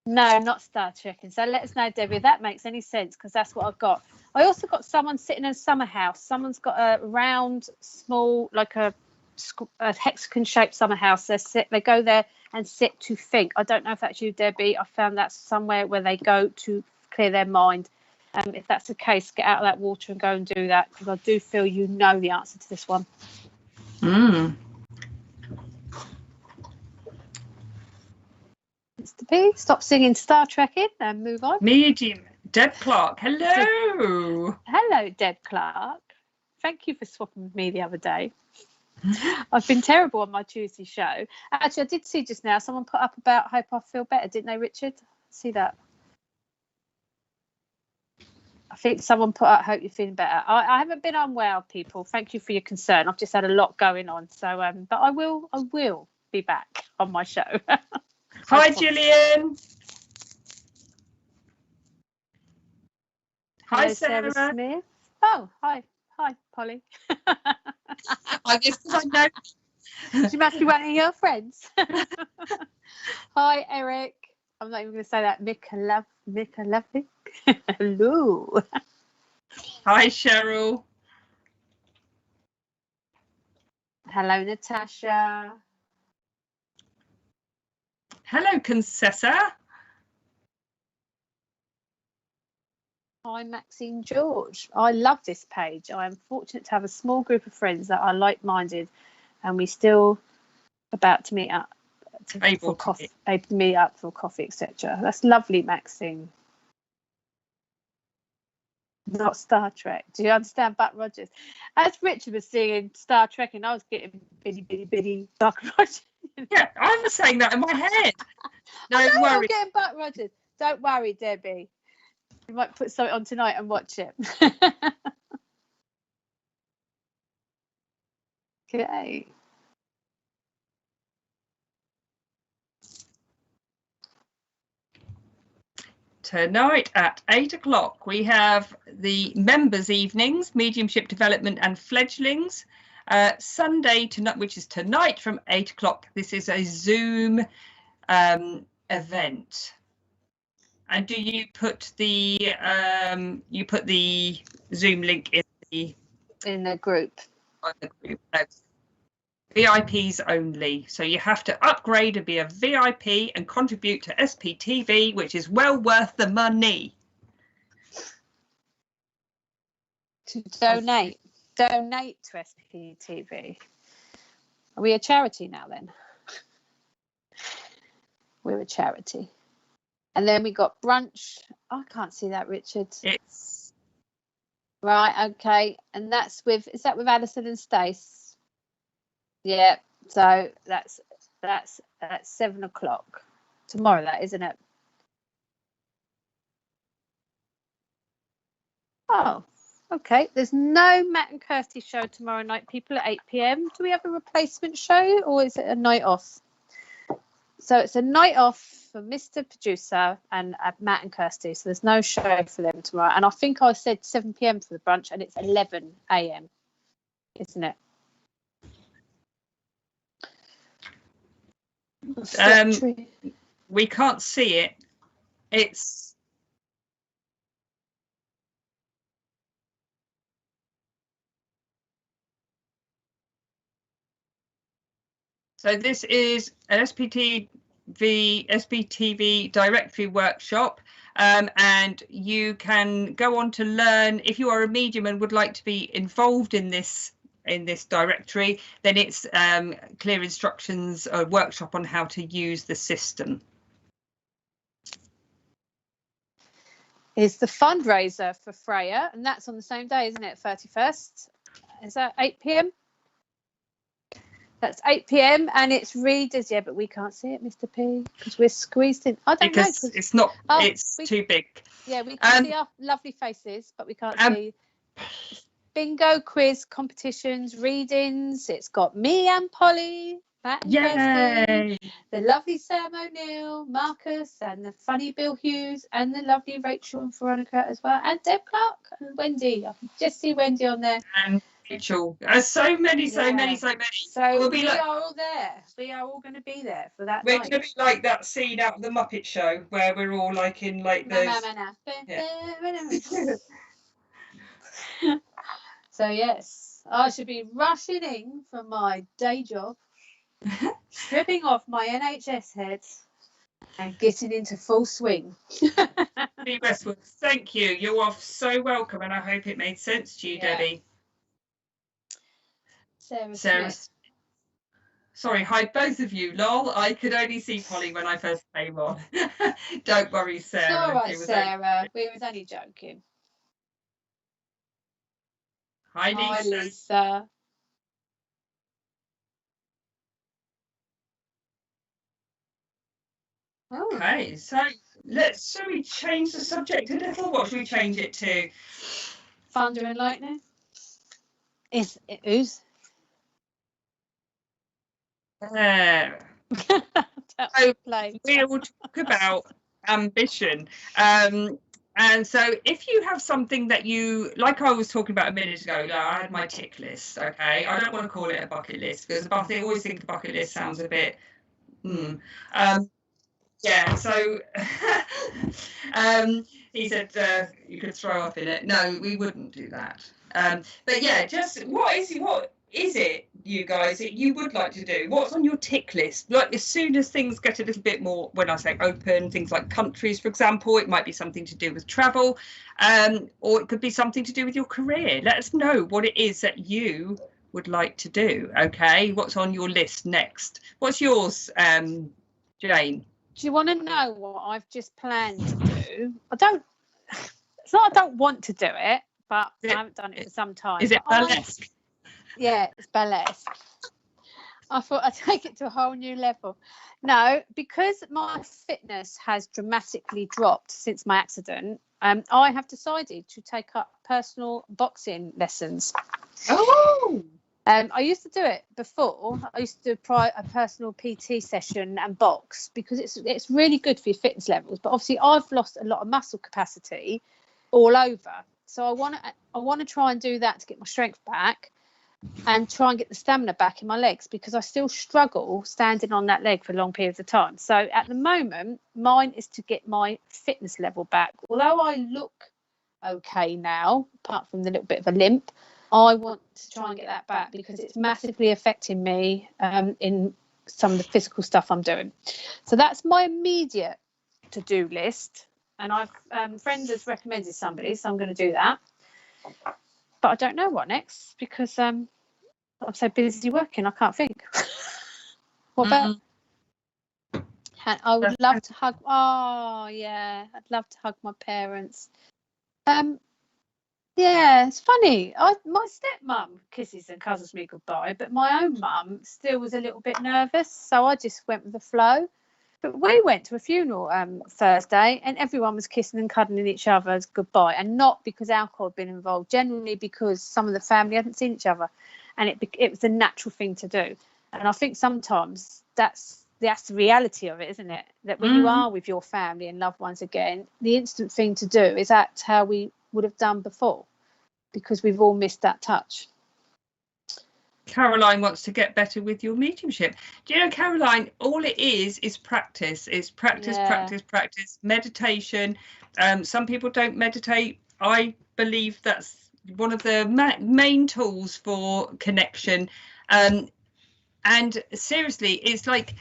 No, not Star Trek. And so let us know, Debbie, if that makes any sense, because that's what I've got. I also got someone sitting in a summer house. Someone's got a round, small, like a hexagon-shaped summer house. They go there and sit to think. I don't know if that's you, Debbie. I found that's somewhere where they go to clear their mind. If that's the case, get out of that water and go and do that, because I do feel you know the answer to this one. Mr. B, stop singing Star Trek in and move on. Medium. Deb Clark, hello. Hello, Deb Clark. Thank you for swapping with me the other day. I've been terrible on my Tuesday show. Actually, I did see just now someone put up about hope I feel better, didn't they, Richard? See that? I think someone put out hope you're feeling better. I haven't been unwell, people. Thank you for your concern. I've just had a lot going on. So, but I will be back on my show. Hi, Gillian. Hi, Sarah Smith. Oh, hi, Polly. I guess I know. She must be one of your friends. Hi, Eric. I'm not even going to say that. Mika Lovely. Hello. Hi, Cheryl. Hello, Natasha. Hello, Concessa. Hi, Maxine George. I love this page. I am fortunate to have a small group of friends that are like-minded, and we're still about to meet up. for coffee, meet up for coffee, etc. That's lovely, Maxine. Not Star Trek. Do you understand Buck Rogers? As Richard was singing Star Trek, and I was getting bitty Buck Rogers. Yeah, I was saying that in my head. Don't worry. I'm getting Buck Rogers. Don't worry, Debbie. We might put something on tonight and watch it. Okay. Tonight at 8 o'clock we have the members' evenings, mediumship development and fledglings. Sunday tonight, which is tonight from 8 o'clock. This is a Zoom event. And do you put the Zoom link in the group? No. VIPs only, so you have to upgrade and be a VIP and contribute to SPTV, which is well worth the money. To donate to SPTV. Are we a charity now then? We're a charity. And then we got brunch. I can't see that, Richard. It's right, okay, and is that with Alison and Stace? Yeah, so that's at 7 o'clock tomorrow, that isn't it? Oh, okay. There's no Matt and Kirsty show tomorrow night, people, at 8 p.m. Do we have a replacement show, or is it a night off? So it's a night off for Mr. Producer and Matt and Kirsty. So there's no show for them tomorrow. And I think I said 7 p.m. for the brunch, and it's 11 a.m. Isn't it? We can't see it. It's so this is an SPTV directory workshop, and you can go on to learn. If you are a medium and would like to be involved in this directory, then it's clear instructions, a workshop on how to use the system. Is the fundraiser for Freya, and that's on the same day, isn't it? 31st. Is that 8 p.m? That's 8 p.m. and it's readers. Yeah, but we can't see it, Mr. P, because we're squeezed in. I don't know. It's not. It's too big. Yeah, we can see our lovely faces, but we can't see. Bingo, quiz, competitions, readings. It's got me and Polly, Matt and Kirsty, the lovely Sam O'Neill, Marcus, and the funny Bill Hughes, and the lovely Rachel and Veronica as well, and Deb Clark and Wendy. I can just see Wendy on there. And Rachel. So many. So we'll be are all there. We are all going to be there for that. We're going to be like that scene out of the Muppet Show where we're all like in like those. Yeah. So yes, I should be rushing in from my day job, stripping off my NHS head and getting into full swing. Westwood, thank you. You are so welcome, and I hope it made sense to you, Debbie. Sarah. Sorry, hi both of you. Lol, I could only see Polly when I first came on. Don't worry, Sarah. It's all right, Sarah. We was only joking. Hi, Lisa. Hi, Lisa. Okay, so shall we change the subject a little? What should we change it to? Thunder and lightning. Who's? So we'll talk about ambition. And so if you have something that you, like I was talking about a minute ago, I had my tick list, okay? I don't want to call it a bucket list because I always think a bucket list sounds a bit, yeah, so he said you could throw up in it. No, we wouldn't do that. But yeah, just what is it, you guys, that you would like to do? What's on your tick list? Like as soon as things get a little bit more, when I say open, things like countries, for example, it might be something to do with travel, or it could be something to do with your career. Let us know what it is that you would like to do. Okay, what's on your list next? What's yours, Jane? Do you want to know what I've just planned to do? It's not I don't want to do it, but I haven't done it for some time. Is it burlesque? Yeah, it's burlesque. I thought I'd take it to a whole new level. No, because my fitness has dramatically dropped since my accident, I have decided to take up personal boxing lessons. Oh! I used to do it before. I used to do a personal PT session and box because it's really good for your fitness levels. But obviously, I've lost a lot of muscle capacity all over. So I want to try and do that to get my strength back and try and get the stamina back in my legs, because I still struggle standing on that leg for long periods of time. So at the moment, mine is to get my fitness level back. Although I look okay now, apart from the little bit of a limp, I want to try and get that back because it's massively affecting me in some of the physical stuff I'm doing. So that's my immediate to-do list. And I've friend has recommended somebody, so I'm going to do that. But I don't know what next because I'm so busy working, I can't think. What about? I would love to hug. Oh yeah, I'd love to hug my parents. Yeah, it's funny. My stepmom kisses and cuddles me goodbye, but my own mum still was a little bit nervous, so I just went with the flow. But we went to a funeral Thursday, and everyone was kissing and cuddling each other's goodbye, and not because alcohol had been involved, generally because some of the family hadn't seen each other, and it was a natural thing to do. And I think sometimes that's the reality of it, isn't it? That when you are with your family and loved ones again, the instant thing to do is act how we would have done before, because we've all missed that touch. Caroline wants to get better with your mediumship. Do you know, Caroline, all it is practice. It's practice, practice, meditation. Some people don't meditate. I believe that's one of the main tools for connection. And seriously, it's like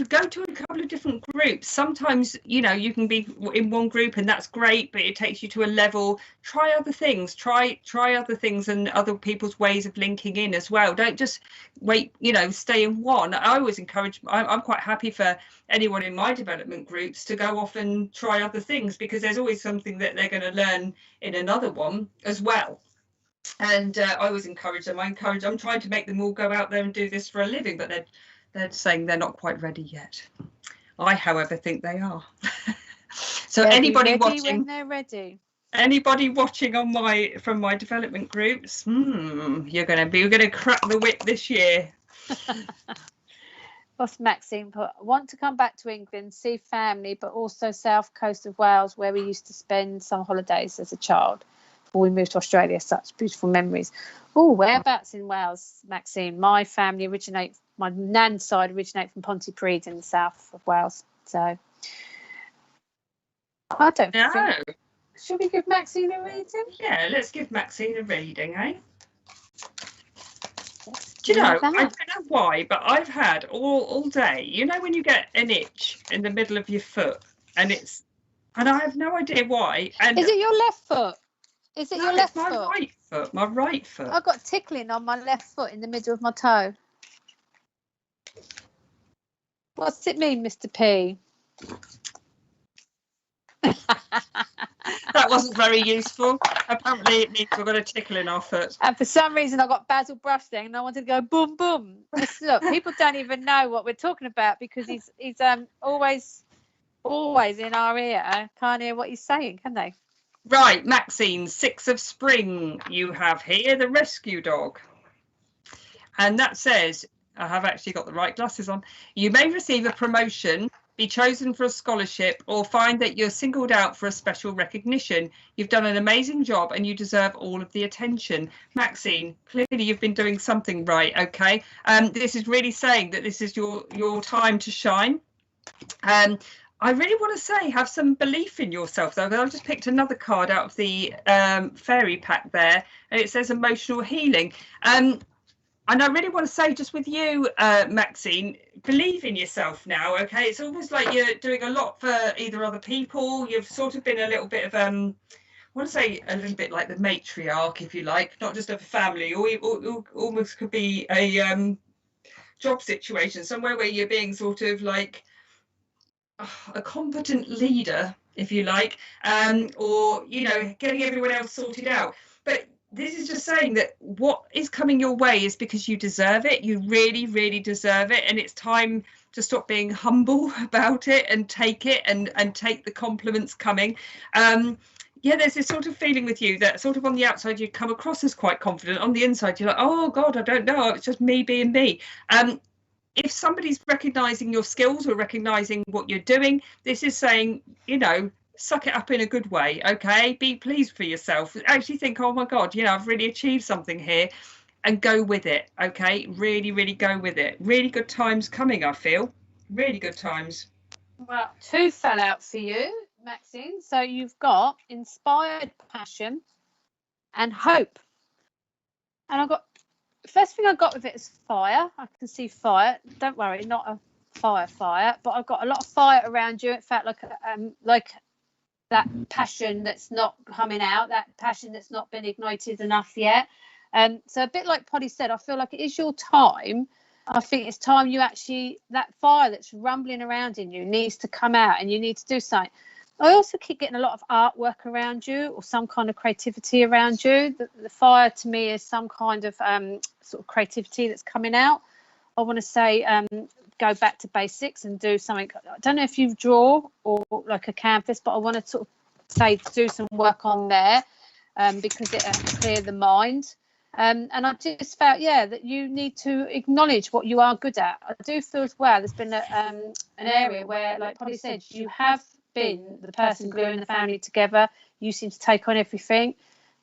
go to a couple of different groups. Sometimes, you know, you can be in one group and that's great, but it takes you to a level. Try other things, try other things and other people's ways of linking in as well. Don't just wait, you know, stay in one. I always encourage, I'm quite happy for anyone in my development groups to go off and try other things, because there's always something that they're going to learn in another one as well. And I always encourage them. I'm trying to make them all go out there and do this for a living, but they're saying they're not quite ready yet. I, however, think they are. So they'll anybody watching, when they're ready. Anybody watching on from my development groups, you're going to crack the whip this year. What's Maxine put? Want to come back to England, see family, but also south coast of Wales, where we used to spend some holidays as a child before we moved to Australia. Such beautiful memories. Oh, whereabouts in Wales, Maxine? My family my nan's side originate from Pontypridd in the south of Wales. So I don't think. Should we give Maxine a reading? Yeah, let's give Maxine a reading, eh? Do you know, I don't know why, but I've had all day, you know, when you get an itch in the middle of your foot, and I have no idea why. And is it your left foot? Is it your left foot? My right foot. My right foot. I've got tickling on my left foot in the middle of my toe. What's it mean, Mr. P? That wasn't very useful. Apparently it means we've got a tickle in our foot. And for some reason I got Basil Brush thing and I wanted to go boom boom. Look, people don't even know what we're talking about because he's always in our ear. Can't hear what he's saying, can they? Right, Maxine, 6th of spring you have here, the rescue dog. And that says, I have actually got the right glasses on. You may receive a promotion, be chosen for a scholarship, or find that you're singled out for a special recognition. You've done an amazing job and you deserve all of the attention. Maxine, clearly you've been doing something right, okay? This is really saying that this is your time to shine. I really want to say have some belief in yourself, though. I've just picked another card out of the fairy pack there, and it says emotional healing. And I really want to say, just with you, Maxine, believe in yourself now, okay? It's almost like you're doing a lot for either other people. You've sort of been a little bit of, want to say a little bit like the matriarch, if you like, not just of a family, or almost could be a job situation, somewhere where you're being sort of like a competent leader, if you like, or, you know, getting everyone else sorted out. But this is just saying that what is coming your way is because you deserve it. You really, really deserve it. And it's time to stop being humble about it and take it and take the compliments coming. Yeah, there's this sort of feeling with you that sort of on the outside you come across as quite confident. On the inside, you're like, oh God, I don't know. It's just me being me. If somebody's recognizing your skills or recognizing what you're doing, this is saying, you know, suck it up in a good way. Okay, be pleased for yourself. Actually think, oh my God, you know, I've really achieved something here, and go with it. Okay, really, really go with it. Really good times coming, I feel. Really good times. Well, 2 fell out for you, Maxine. So you've got inspired passion and hope. And I've got, first thing I got with it is fire. I can see fire. Don't worry, not a fire, but I've got a lot of fire around you. It felt like that passion that's not coming out, that passion that's not been ignited enough yet. So a bit like Polly said, I feel like it is your time. I think it's time you actually, that fire that's rumbling around in you needs to come out, and you need to do something. I also keep getting a lot of artwork around you, or some kind of creativity around you. The fire to me is some kind of sort of creativity that's coming out. I want to say go back to basics and do something. I don't know if you draw or like a canvas, but I want to sort of say do some work on there because it clear the mind. And I just felt, that you need to acknowledge what you are good at. I do feel as well there's been an area where, like Polly said, you have been the person gluing the family together. You seem to take on everything,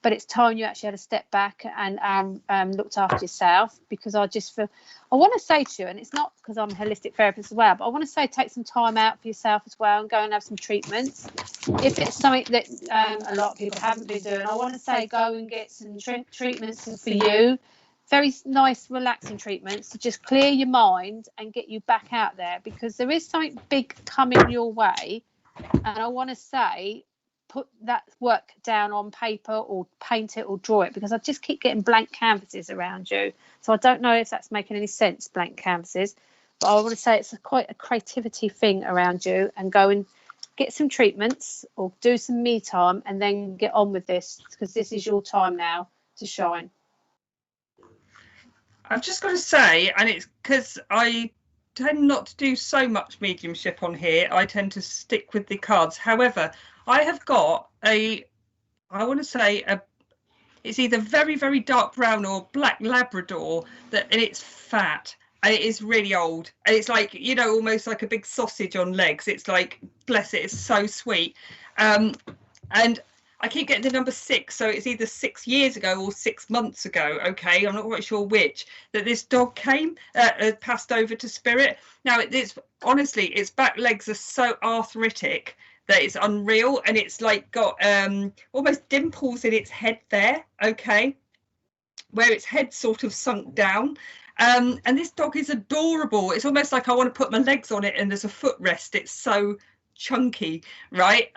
but it's time you actually had to step back and looked after yourself, because I just feel, I want to say to you, and it's not because I'm a holistic therapist as well, but I want to say take some time out for yourself as well and go and have some treatments. If it's something that a lot of people haven't been doing, I want to say go and get some treatments for you. Very nice, relaxing treatments to just clear your mind and get you back out there, because there is something big coming your way. And I want to say, put that work down on paper or paint it or draw it, because I just keep getting blank canvases around you. So I don't know if that's making any sense, blank canvases. But I want to say it's quite a creativity thing around you, and go and get some treatments or do some me time and then get on with this, because this is your time now to shine. I've just got to say, and it's because I tend not to do so much mediumship on here. I tend to stick with the cards. However, I have got I want to say it's either very, very dark brown or black Labrador, and it's fat. And it is really old. And it's like, you know, almost like a big sausage on legs. It's like, bless it, it's so sweet. And I keep getting the number 6, so it's either 6 years ago or 6 months ago. Okay, I'm not quite sure which. That this dog came, passed over to spirit. Now, it's honestly, its back legs are so arthritic that it's unreal, and it's like got almost dimples in its head there. Okay, where its head sort of sunk down. And this dog is adorable. It's almost like I want to put my legs on it and there's a footrest. It's so chunky, right?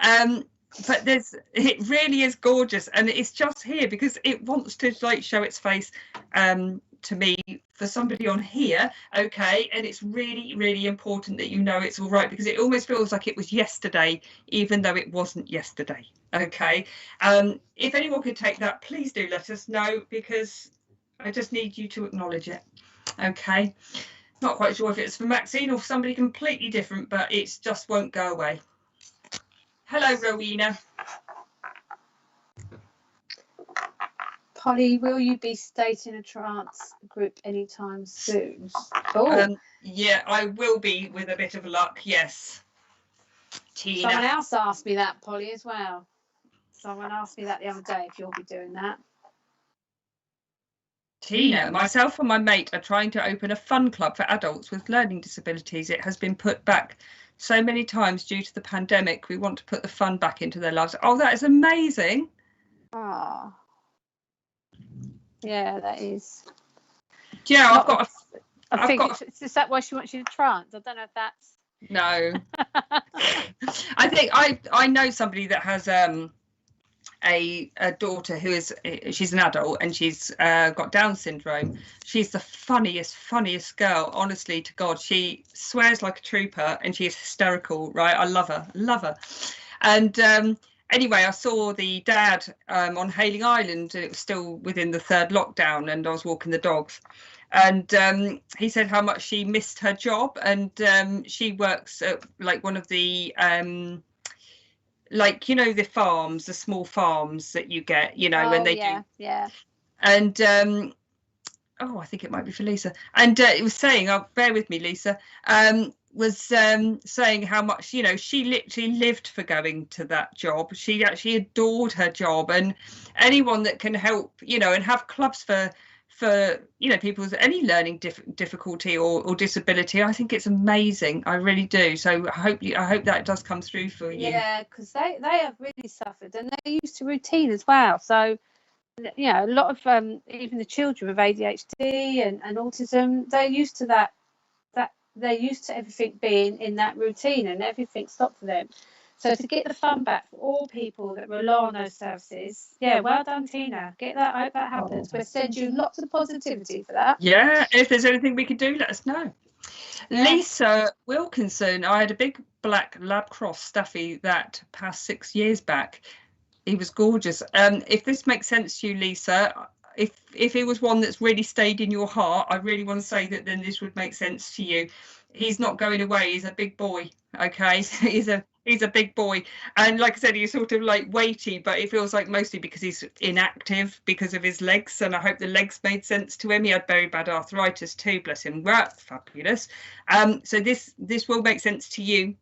But it really is gorgeous, and it's just here because it wants to like show its face to me for somebody on here. Okay, and it's really, really important that you know it's all right, because it almost feels like it was yesterday, even though it wasn't yesterday. Okay, if anyone could take that, please do let us know, because I just need you to acknowledge it. Okay, not quite sure if it's for Maxine or somebody completely different, but it just won't go away. Hello, Rowena. Polly, will you be stating a trance group anytime soon? Oh, yeah, I will be, with a bit of luck. Yes. Tina. Someone else asked me that, Polly, as well. Someone asked me that the other day, if you'll be doing that. Tina, myself and my mate are trying to open a fun club for adults with learning disabilities. It has been put back so many times due to the pandemic. We want to put the fun back into their lives. Oh, that is amazing. Oh, yeah, that is. Yeah, I think is that why she wants you to trance? I don't know if that's. No. I think I know somebody that has a daughter who is, she's an adult and she's got Down syndrome. She's the funniest girl, honestly to God. She swears like a trooper and she is hysterical, right? I love her. And anyway, I saw the dad on Hailing Island, and it was still within the 3rd lockdown, and I was walking the dogs. And he said how much she missed her job, and she works at like one of the like, you know, the farms, the small farms that you get, you know, when they do. Yeah. And oh, I think it might be for Lisa. And it was saying, oh, bear with me, Lisa, was saying how much, you know, she literally lived for going to that job. She actually adored her job, and anyone that can help, you know, and have clubs for you know, people with any learning difficulty or disability, I think it's amazing. I really do. So I hope that does come through for you. Yeah, because they have really suffered, and they're used to routine as well. So, you know, a lot of even the children with ADHD and autism, they're used to that they're used to everything being in that routine, and everything stopped for them. So to get the fun back for all people that rely on those services, yeah, well done, Tina. Get that. I hope that happens. We'll send you lots of positivity for that. Yeah, if there's anything we could do, let us know. Yeah. Lisa Wilkinson, I had a big black lab cross staffy that passed 6 years back. He was gorgeous. If this makes sense to you, Lisa, if he was one that's really stayed in your heart, I really want to say that then this would make sense to you. He's not going away. He's a big boy. Okay, he's a big boy, and like I said, he's sort of like weighty, but it feels like mostly because he's inactive because of his legs, and I hope the legs made sense to him. He had very bad arthritis too, bless him. Well, fabulous. So this will make sense to you.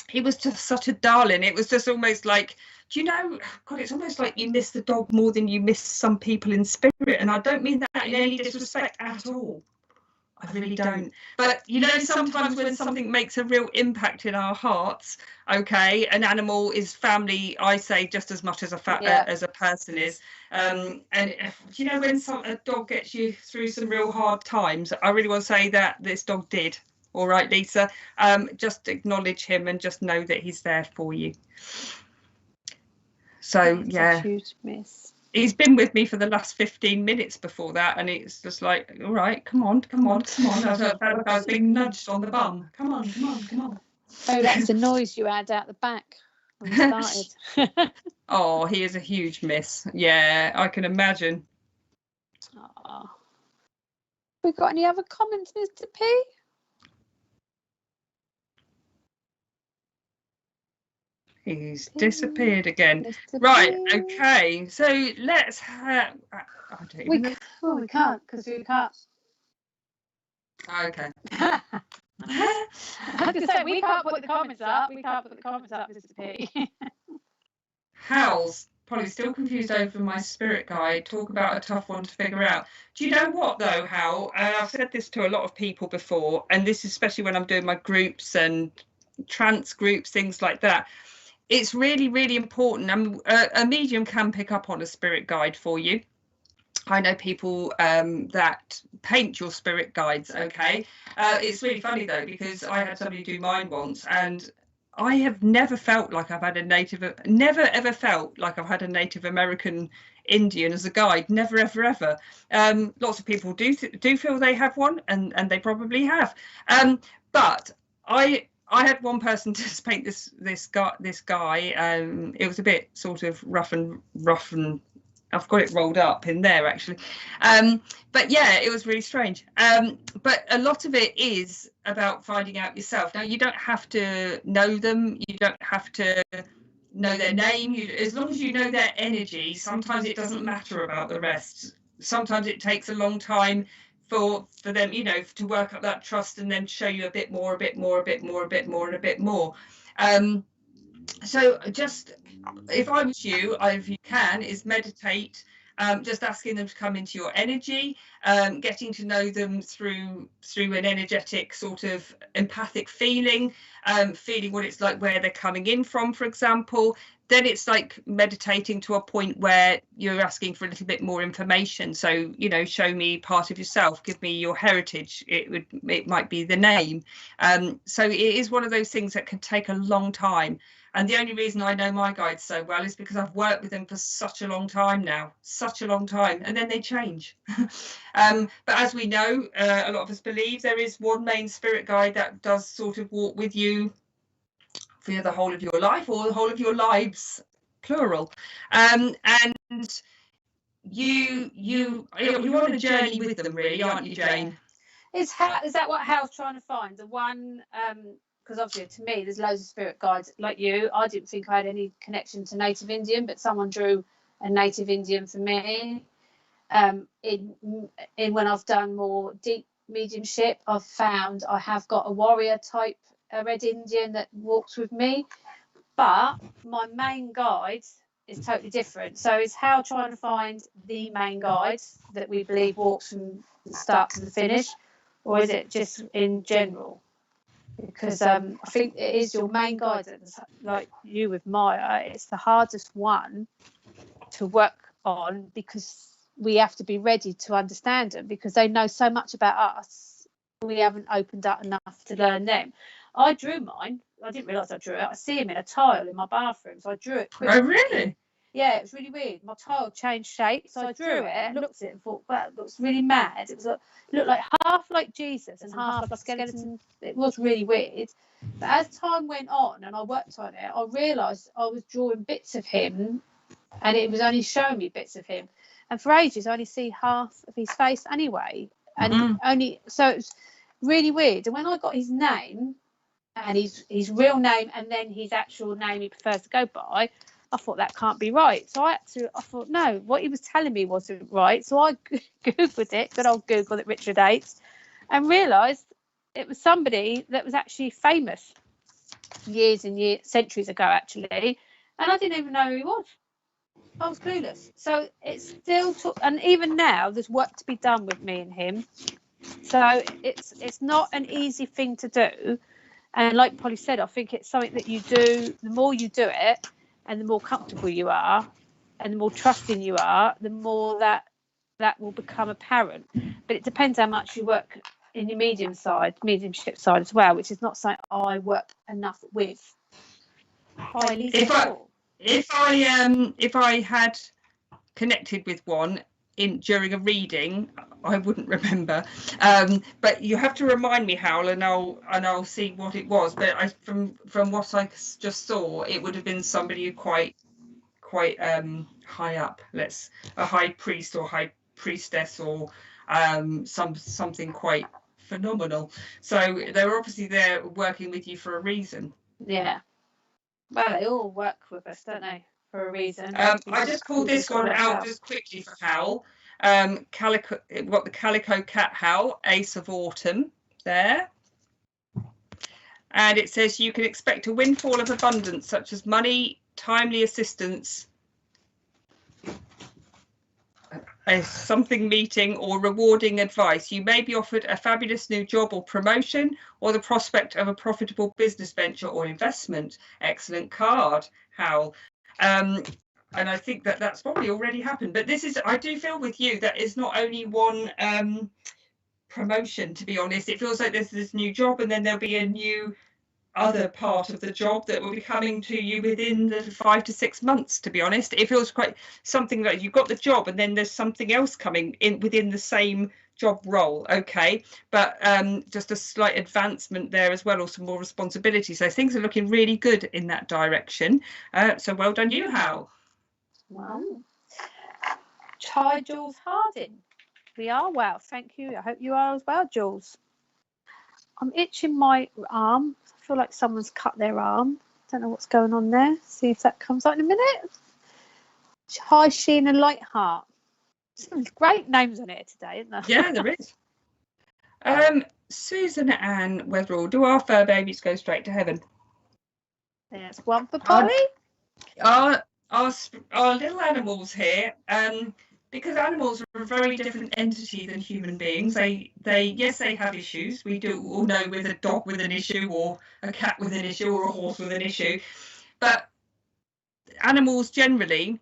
He was just such a darling. It was just almost like, do you know, God, it's almost like you miss the dog more than you miss some people in spirit, and I don't mean that in any disrespect at all. I really don't. But, you know, sometimes when something makes a real impact in our hearts, okay, an animal is family, I say, just as much as as a person is. And, you know, when a dog gets you through some real hard times, I really want to say that this dog did. All right, Lisa, just acknowledge him and just know that he's there for you. So, yeah. A huge miss. He's been with me for the last 15 minutes before that, and it's just like, all right, come on. I was being nudged on the bum. Come on. Oh, that's the noise you had out the back when you started. Oh, he is a huge miss. Yeah, I can imagine. Oh. We got any other comments, Mr. P? He's disappeared again. Right, okay, so let's have... We can't, because we can't. Okay. I was going to say, we can't put the comments up. Mr. P. Hal's probably still confused over my spirit guide. Talk about a tough one to figure out. Do you know what, though, Hal? I've said this to a lot of people before, and this is especially when I'm doing my groups and trance groups, things like that. It's really, really important. A medium can pick up on a spirit guide for you. I know people that paint your spirit guides, okay? It's really funny, though, because I had somebody do mine once, and I have never felt like I've had never ever felt like I've had a Native American Indian as a guide. Never, ever, ever. Lots of people do feel they have one, and they probably have. But I had one person to paint this guy. It was a bit sort of rough and I've got it rolled up in there actually. But yeah, it was really strange. But a lot of it is about finding out yourself. Now, you don't have to know them. You don't have to know their name. As long as you know their energy, sometimes it doesn't matter about the rest. Sometimes it takes a long time for them, you know, to work up that trust and then show you a bit more. So just, if I was you, if you can, is meditate, just asking them to come into your energy, getting to know them through an energetic sort of empathic feeling, feeling what it's like, where they're coming in from, for example. Then it's like meditating to a point where you're asking for a little bit more information. So, you know, show me part of yourself, give me your heritage. It might be the name. So it is one of those things that can take a long time. And the only reason I know my guides so well is because I've worked with them for such a long time now, such a long time, and then they change. But as we know, a lot of us believe there is one main spirit guide that does sort of walk with you for the whole of your life, or the whole of your lives, plural. And you're on a journey with them, really, aren't you, Jane? Is that what Hal's trying to find? The one, because obviously to me there's loads of spirit guides like you. I didn't think I had any connection to Native Indian, but someone drew a Native Indian for me. In when I've done more deep mediumship, I've found I have got a warrior type, a Red Indian that walks with me, but my main guide is totally different. So is Hal trying to find the main guide that we believe walks from the start to the finish, or is it just in general? Because I think it is your main guide that's like you with Maya. It's the hardest one to work on because we have to be ready to understand them, because they know so much about us. We haven't opened up enough to learn them. I drew mine. I didn't realise I drew it. I see him in a tile in my bathroom, so I drew it quickly. Oh, really? Yeah, it was really weird. My tile changed shape, so I drew it and looked at it and thought, wow, it looks really mad. It looked like half like Jesus and half like a skeleton. It was really weird. But as time went on and I worked on it, I realised I was drawing bits of him, and it was only showing me bits of him. And for ages, I only see half of his face anyway, and so it was really weird. And when I got his name and his real name and then his actual name he prefers to go by, I thought that can't be right. So I thought, no, what he was telling me wasn't right. So I Googled it, good old Google at Richard Yates, and realised it was somebody that was actually famous years and years, centuries ago, actually. And I didn't even know who he was. I was clueless. So it still took, and even now, there's work to be done with me and him. So it's not an easy thing to do. And like Polly said, I think it's something that you do, the more you do it, and the more comfortable you are, and the more trusting you are, the more that will become apparent. But it depends how much you work in your mediumship side as well, which is not something I work enough with. If I had connected with one during a reading, I wouldn't remember. But you have to remind me, Hal, and I'll see what it was. But from what I just saw, it would have been somebody quite high up, a high priest or high priestess, or something quite phenomenal. So they were obviously there working with you for a reason. Yeah. Well, they all work with us, don't they, for a reason. I just pulled this one out just quickly for Hal. Calico, what the Calico Cat Hal, Ace of Autumn there. And it says you can expect a windfall of abundance, such as money, timely assistance, something meeting, or rewarding advice. You may be offered a fabulous new job or promotion, or the prospect of a profitable business venture or investment. Excellent card, Hal. And I think that's probably already happened. But I do feel with you that it's not only one promotion, to be honest. It feels like there's this new job, and then there'll be a new other part of the job that will be coming to you within the 5 to 6 months. To be honest, it feels quite something like you've got the job and then there's something else coming in within the same job role. Okay, but just a slight advancement there as well, or some more responsibility. So things are looking really good in that direction. So well done you, Hal. Wow. Hi, Jules Harding. We are well, thank you. I hope you are as well, Jules. I'm itching my arm. I feel like someone's cut their arm. Don't know what's going on there. See if that comes out in a minute. Hi, Sheen and Lightheart. Some great names on it today, isn't there? Yeah, there is. Susan Ann Weatherall, do our fur babies go straight to heaven? There's one for Polly. Our little animals here, because animals are a very different entity than human beings. Yes, they have issues. We do all know with a dog with an issue, or a cat with an issue, or a horse with an issue. But animals generally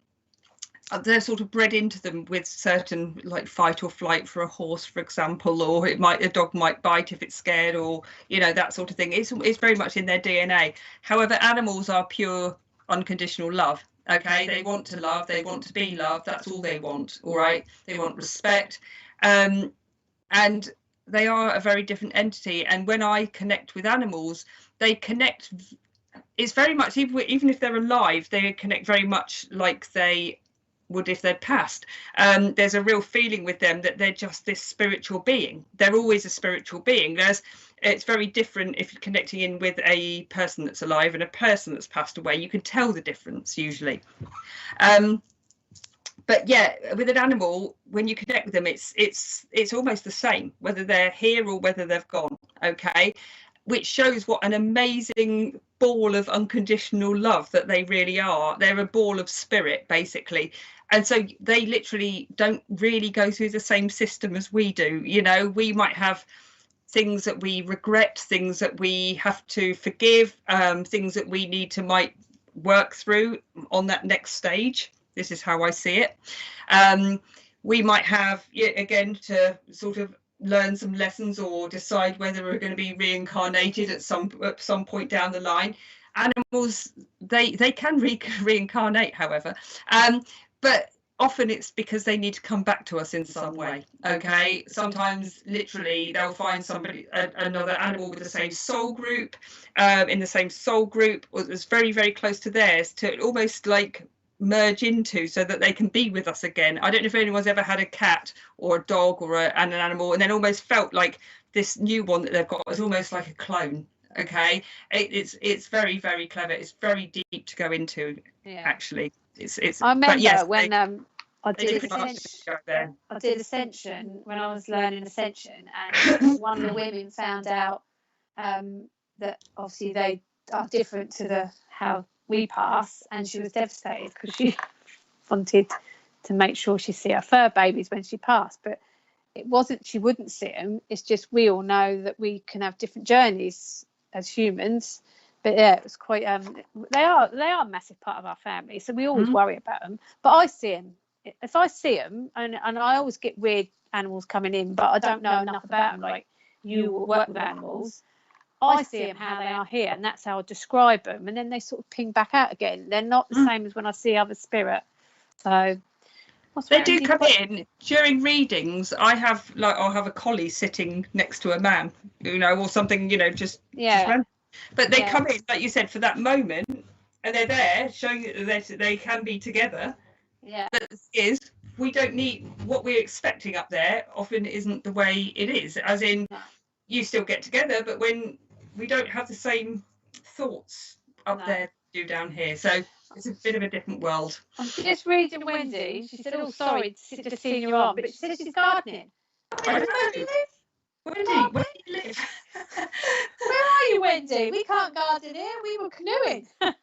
they're sort of bred into them with certain, like, fight or flight for a horse, for example, or a dog might bite if it's scared, or, you know, that sort of thing. It's very much in their DNA. However, animals are pure unconditional love. Okay, they want to love, they want to be loved. That's all they want. All right, they want respect, and they are a very different entity. And when I connect with animals, they connect. It's very much, even if they're alive, they connect very much like they would if they'd passed. There's a real feeling with them that they're just this spiritual being. They're always a spiritual being. It's very different if you're connecting in with a person that's alive and a person that's passed away. You can tell the difference usually. But yeah, with an animal, when you connect with them, it's almost the same, whether they're here or whether they've gone. Okay, which shows what an amazing ball of unconditional love that they really are. They're a ball of spirit, basically. And so they literally don't really go through the same system as we do. You know, we might have things that we regret, things that we have to forgive, things that we need to might work through on that next stage. This is how I see it. We might have, again, to sort of learn some lessons or decide whether we're going to be reincarnated at some point down the line. Animals, they can reincarnate, however, but often it's because they need to come back to us in some way. Okay, sometimes literally they'll find another animal with the same soul group, in the same soul group, or that's very, very close to theirs, to almost like merge into, so that they can be with us again. I don't know if anyone's ever had a cat or a dog or an animal and then almost felt like this new one that they've got is almost like a clone. Okay, it's very, very clever. It's very deep to go into. Yeah. Actually, it's. I remember when I did Ascension when I was learning Ascension, and one of the women found out that obviously they are different to how we pass, and she was devastated because she wanted to make sure she see her fur babies when she passed, but it wasn't she wouldn't see them. It's just we all know that we can have different journeys as humans. But yeah, it was quite they are a massive part of our family, so we always worry about them. But I see them. If I see them, and I always get weird animals coming in, but I don't know enough about them, like you work with animals. I see them how they are here, and that's how I describe them, and then they sort of ping back out again. They're not the same as when I see other spirit. So they do come in during readings. I'll have a collie sitting next to a man, you know, or something, you know, just but they come in, like you said, for that moment, and they're there showing that they can be together. Yeah, but we don't need what we're expecting up there. Often isn't the way it is. As in, you still get together, but when we don't have the same thoughts up there do down here, so it's a bit of a different world. I'm just reading Wendy. She said, "Oh, sorry, just seeing you on," but she said she's gardening. Where do you live? Wendy, where do you live? Where are you, Wendy? We can't garden here. We were canoeing. I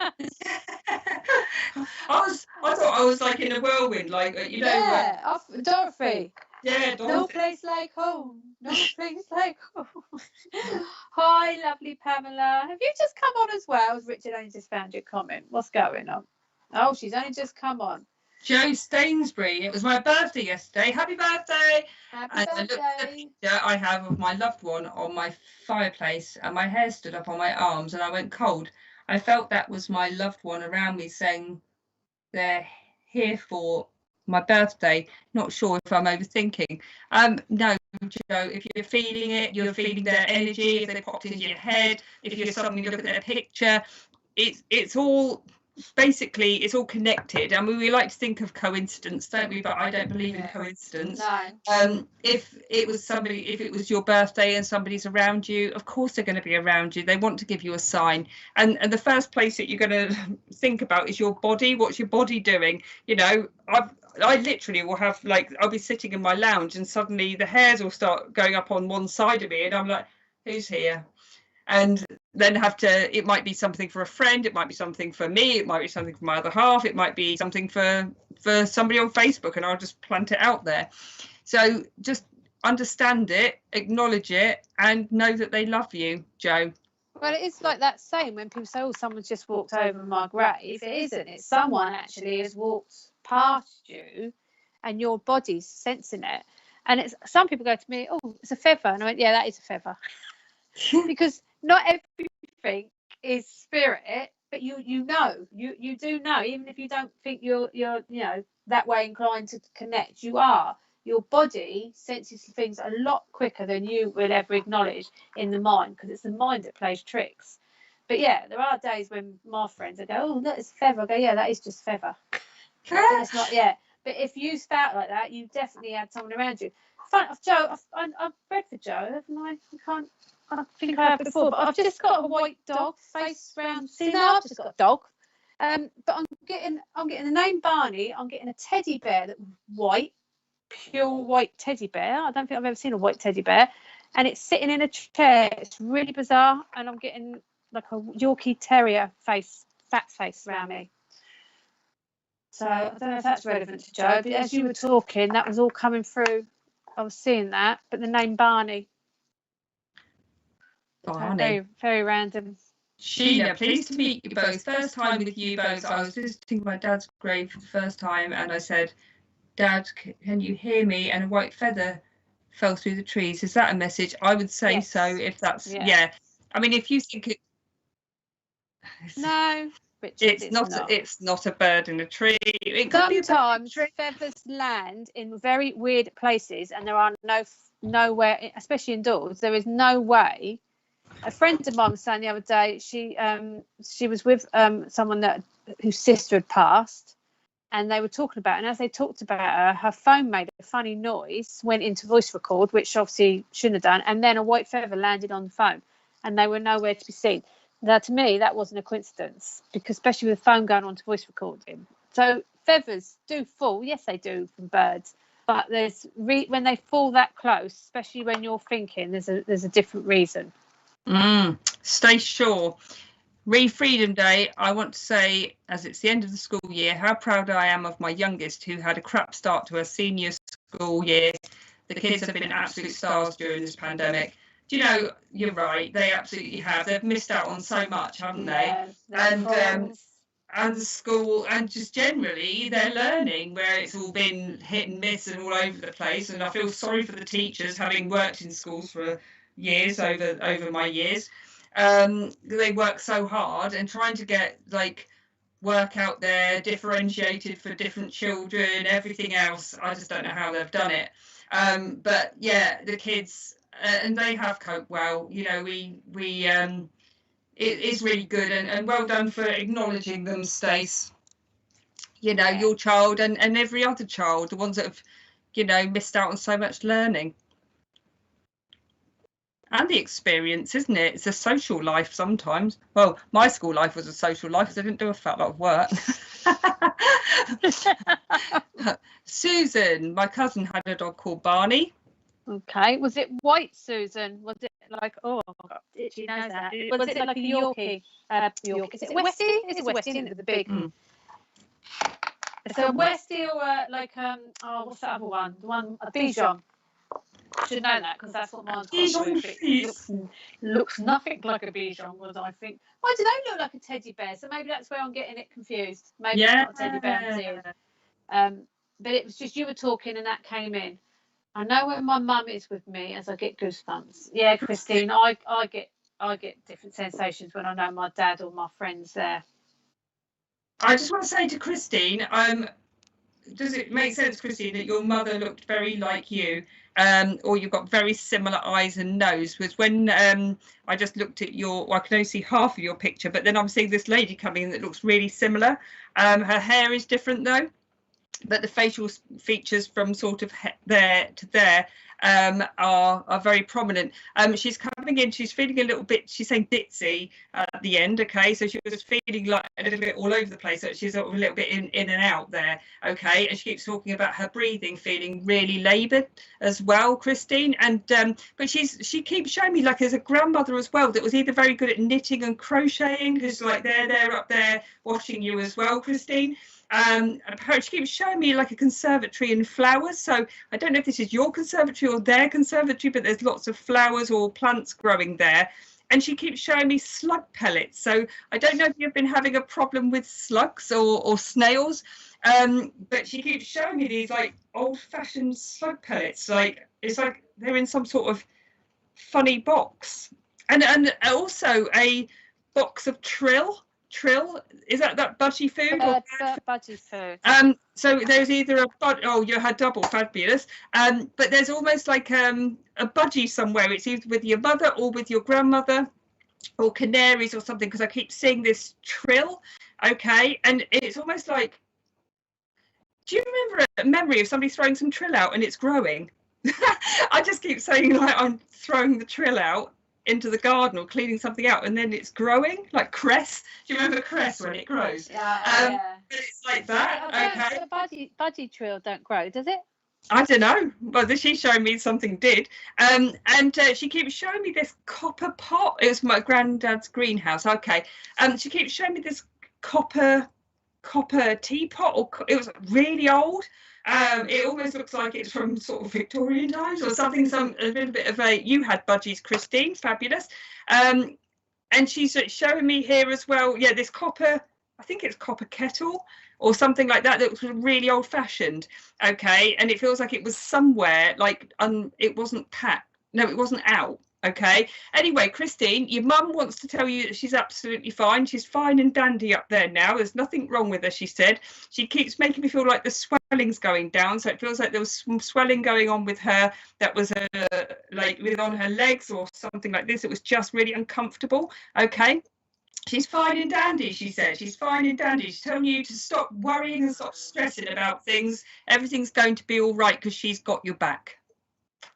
thought I was like in a whirlwind, like, you know. Yeah, off Dorothy. Yeah, Dorothy. No place like home. No place like home. Hi, lovely Pamela. Have you just come on as well? Richard only just found your comment. What's going on? Oh, she's only just come on. Joe Stainsbury. It was my birthday yesterday. Happy birthday! Happy birthday! I looked at the picture I have of my loved one on my fireplace, and my hair stood up on my arms, and I went cold. I felt that was my loved one around me saying they're here for my birthday. Not sure if I'm overthinking. No, Joe, if you're feeling it, you're feeling their energy. If they popped into your head, if you're suddenly looking at their picture, it's all basically it's all connected. I mean, we like to think of coincidence, don't we? But I don't believe in coincidence. No. If it was your birthday and somebody's around you, of course they're going to be around you. They want to give you a sign, and the first place that you're going to think about is your body. What's your body doing? You know, I literally will have, like, I'll be sitting in my lounge and suddenly the hairs will start going up on one side of me, and I'm like, who's here? And then it might be something for a friend, it might be something for me, it might be something for my other half, it might be something for somebody on Facebook, and I'll just plant it out there. So just understand it, acknowledge it, and know that they love you, Joe. Well, it is like that saying when people say, oh, someone's just walked over my grave. It isn't. It's someone actually has walked past you and your body's sensing it. And it's, some people go to me, oh, it's a feather. And I went, yeah, that is a feather. Because not everything is spirit, but you do know, even if you don't think you're that way inclined to connect, you are. Your body senses things a lot quicker than you will ever acknowledge in the mind, because it's the mind that plays tricks. But yeah, there are days when my friends, I go, oh, that is feather. I go, yeah, that is just feather. It's not, yeah. But if you start like that, you definitely had someone around you. Fun of Joe, I've read for Joe, haven't I? I think I have before, but I've just got a white dog, face round. See now, I've just got a dog. But I'm getting the name Barney. I'm getting a teddy bear that's white, pure white teddy bear. I don't think I've ever seen a white teddy bear, and it's sitting in a chair. It's really bizarre, and I'm getting like a Yorkie Terrier face, fat face around me. So I don't know if that's relevant to Joe, but as you were talking, that was all coming through. I was seeing that, but the name Barney. Very, very random. Sheila, pleased to meet you both. First time with you both. I was visiting my dad's grave for the first time, and I said, Dad, can you hear me? And a white feather fell through the trees. Is that a message? I would say yes. So, if that's, yeah. I mean, if you think it... No, Richard, it's not a bird in a tree. It sometimes feathers land in very weird places, and there are nowhere, especially indoors, there is no way. A friend of mine was saying the other day, she was with someone whose sister had passed, and they were talking about it, and as they talked about her phone made a funny noise, went into voice record, which obviously shouldn't have done, and then a white feather landed on the phone, and they were nowhere to be seen. Now, to me, that wasn't a coincidence, because especially with the phone going on to voice recording. So feathers do fall, yes, they do from birds, but there's when they fall that close, especially when you're thinking, there's a different reason. Stay sure. Freedom Day, I want to say, as it's the end of the school year, how proud I am of my youngest, who had a crap start to her senior school year. The kids have been absolute stars during this pandemic. Do you know, you're right, they absolutely have. They've missed out on so much, haven't they? And the school, and just generally their learning, where it's all been hit and miss and all over the place. And I feel sorry for the teachers, having worked in schools for years, over my years. They work so hard and trying to get work out there differentiated for different children, everything else. I just don't know how they've done it. But yeah, the kids, and they have coped well. You know, it is really good, and well done for acknowledging them, Stace. You know, your child and every other child, the ones that have, missed out on so much learning. And the experience, isn't it? It's a social life sometimes. Well, my school life was a social life because I didn't do a fat lot of work. Susan, my cousin, had a dog called Barney. Okay. Was it white, Susan? Was it like, oh, she knows that. Was it like a Yorkie? Yorkie. Is it Westie? It's a Westie, isn't it? The big. So Westie or what's that other one? The one, a Bichon. I should know that because that's what mine's called. Looks nothing like a Bichon, I think. Why do they look like a teddy bear? So maybe that's where I'm getting it confused. Maybe it's not a teddy bear. But it was just you were talking and that came in. I know when my mum is with me, as I get goosebumps. Yeah, Christine, I get different sensations when I know my dad or my friends there. I just want to say to Christine, does it make sense, Christine, that your mother looked very like you, or you've got very similar eyes and nose? Because when I just looked at I can only see half of your picture, but then I'm seeing this lady coming in that looks really similar. Her hair is different though, but the facial features from sort of there to there are very prominent. She's coming in, she's feeling a little bit, she's saying ditzy at the end, okay, so she was feeling like a little bit all over the place, so she's sort of a little bit in and out there, okay, and she keeps talking about her breathing feeling really laboured as well, Christine, and but she keeps showing me like there's a grandmother as well that was either very good at knitting and crocheting, because like they're up there watching you as well, Christine. She keeps showing me like a conservatory and flowers, so I don't know if this is your conservatory or their conservatory, but there's lots of flowers or plants growing there, and she keeps showing me slug pellets. So I don't know if you've been having a problem with slugs or snails, but she keeps showing me these like old-fashioned slug pellets. Like it's like they're in some sort of funny box, and also a box of trill. Is that budgie food? Budgie food. So there's either oh, you had double, fabulous. But there's almost like a budgie somewhere. It's either with your mother or with your grandmother, or canaries or something, because I keep seeing this trill. Okay, and it's almost like, do you remember a memory of somebody throwing some trill out and it's growing? I just keep saying like I'm throwing the trill out into the garden or cleaning something out, and then it's growing like cress. Do you remember cress when it grows? Yeah. But it's like that. Okay. So budgie trill don't grow, does it? I don't know. Well, she's showing me something did. And she keeps showing me this copper pot. It was my granddad's greenhouse. Okay. She keeps showing me this copper teapot, or it was really old. It almost looks like it's from sort of Victorian times or something. A little bit of a. You had budgies, Christine, fabulous. And she's showing me here as well. Yeah, this copper. I think it's copper kettle or something like that. That was really old fashioned. Okay, and it feels like it was somewhere. Like it wasn't packed. No, it wasn't out. Okay. Anyway, Christine, your mum wants to tell you that she's absolutely fine. She's fine and dandy up there now. There's nothing wrong with her, she said. She keeps making me feel like the swelling's going down. So it feels like there was some swelling going on with her that was like on her legs or something like this. It was just really uncomfortable. Okay. She's fine and dandy, she said. She's fine and dandy. She's telling you to stop worrying and stop stressing about things. Everything's going to be all right because she's got your back.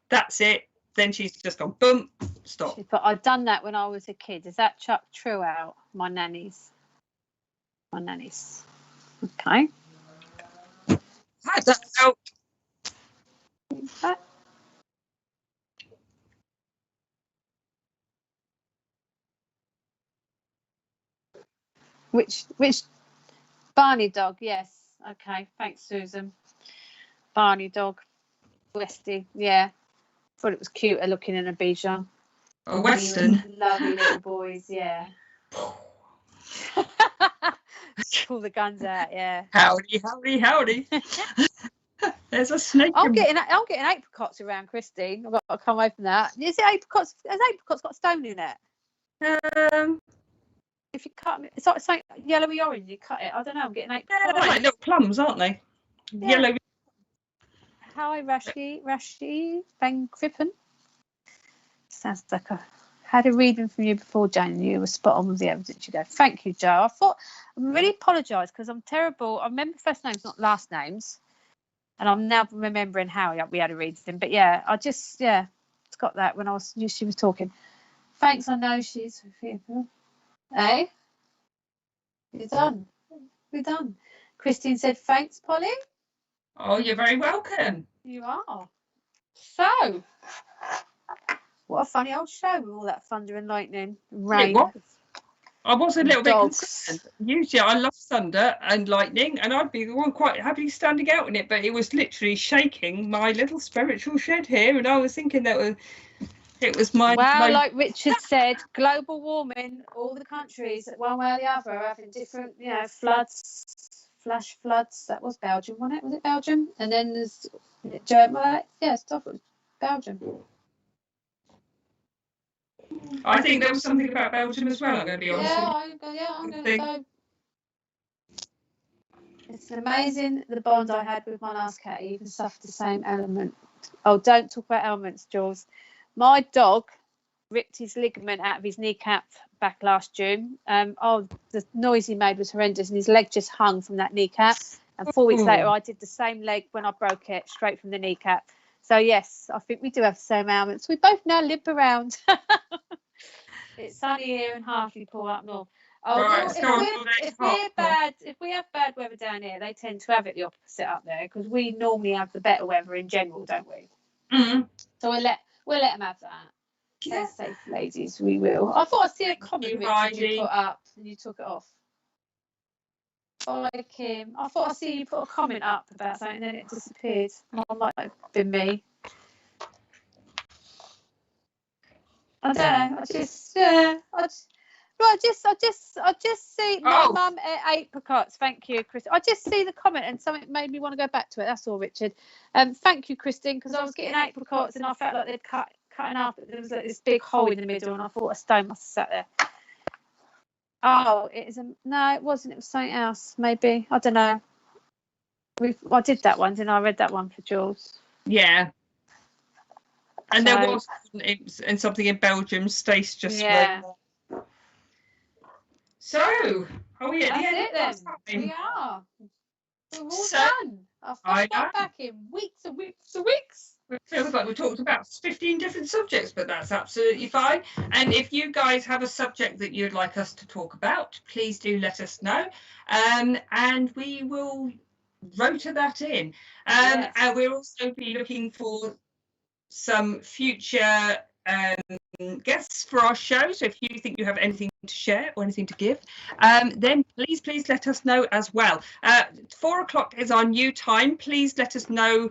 That's it. Then she's just gone, boom, stop. But I'd done that when I was a kid. Is that chuck true out? My nannies. Okay. Had that out. Which Barney dog? Yes. Okay. Thanks, Susan. Barney dog. Westie. Yeah. Thought it was cuter looking in a Bichon. A Western. Lovely little boys, yeah. Pull the guns out, yeah. Howdy. There's a snake. I'm getting apricots around, Christine. I've got to come open that. Is it apricots? Has apricots got stone in it? If you cut it, it's like something yellowy orange. You cut it. I don't know. I'm getting apricots. Yeah, they're like little plums, aren't they? Yeah. Yellow. Hi, Rashi Van Crippen. Sounds like I had a reading from you before, Jane, and you were spot on with the evidence you gave. Thank you, Joe. I really apologise because I'm terrible. I remember first names, not last names, and I'm now remembering how we had a reading. But yeah, it's got that when she was talking. Thanks, I know she's fearful. Eh? We're done. Christine said, thanks, Polly. Oh, you're very welcome. You are. So, what a funny old show with all that thunder and lightning, rain. I was a little bit concerned. Usually, I love thunder and lightning, and I'd be the one quite happily standing out in it. But it was literally shaking my little spiritual shed here, and I was thinking that it was my. Well, like Richard said, global warming. All the countries, one way or the other, are having different, floods. Flash floods. That was Belgium, wasn't it? Was it Belgium? And then there's Germany. Yeah, stuff was Belgium. I think there was something about Belgium as well. I'm going to be honest. I'm going to go. It's amazing the bond I had with my last cat. He even suffered the same element. Oh, don't talk about elements, Jules. My dog ripped his ligament out of his kneecap back last June. The noise he made was horrendous, and his leg just hung from that kneecap. And 4 weeks later, I did the same leg when I broke it, straight from the kneecap. So yes, I think we do have the same ailments. We both now limp around. It's sunny here and Hartlepool up north. Oh, right, if we have bad weather down here, they tend to have it the opposite up there, because we normally have the better weather in general, don't we? Mm-hmm. So we'll let them have that. Yeah. Stay safe, ladies. We will. I thought I'd see a comment Richard you put up and you took it off. Bye, Kim. I thought I see you put a comment up about something and then it disappeared. That might have been me. I don't know. I just see my mum at apricots. Thank you, Chris. I just see the comment and something made me want to go back to it. That's all, Richard. Thank you, Christine, because I was getting apricots and I felt like they'd cutting up. There was like this big hole in the middle, and I thought a stone must have sat there. Oh, it is no, it wasn't. It was something else. Maybe, I don't know. I did that one, didn't I? Read that one for Jules. Yeah. And there was something in Belgium. Stace just read. So, are we at the end? That's it then. We are. We're all done. I've got back in weeks and weeks and weeks. It feels like we talked about 15 different subjects, but that's absolutely fine. And if you guys have a subject that you'd like us to talk about, please do let us know. And we will rotor that in. And we'll also be looking for some future guests for our show. So if you think you have anything to share or anything to give, then please let us know as well. 4 o'clock is our new time. Please let us know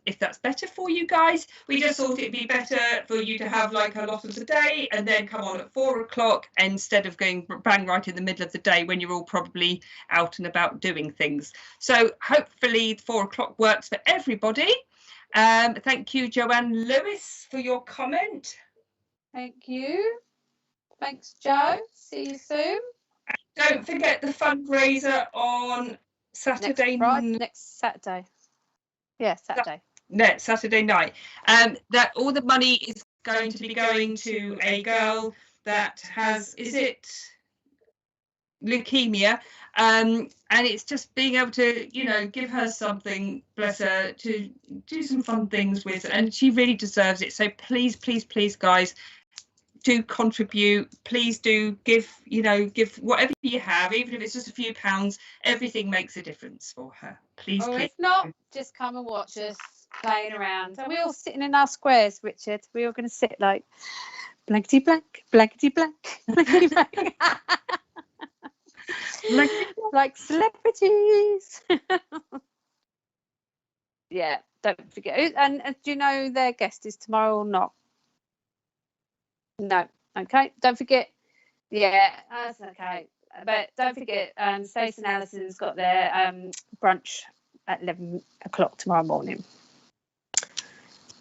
if that's better for you guys. We just thought it'd be better for you to have like a lot of the day and then come on at 4 o'clock instead of going bang right in the middle of the day when you're all probably out and about doing things. So hopefully 4 o'clock works for everybody. Thank you, Joanne Lewis, for your comment. Thank you. Thanks, Joe. See you soon. And don't forget the fundraiser on Saturday. Next Saturday. Yeah, Saturday. Saturday night. That all the money is going to be going to a girl that has, is it leukemia? And it's just being able to, you know, give her something, bless her, to do some fun things with, and she really deserves it. So please, guys, do contribute. Please do give whatever you have, even if it's just a few pounds. Everything makes a difference for her. Please. If not, just come and watch us playing around. And we're all sitting in our squares, Richard. We're all going to sit like blankety blank, blankety blank, blankety blank. Like celebrities. Yeah, don't forget. And do you know their guest is tomorrow or not? No. Okay, don't forget. Yeah, that's okay. But don't forget, Stace and Alison's got their brunch at 11 o'clock tomorrow morning.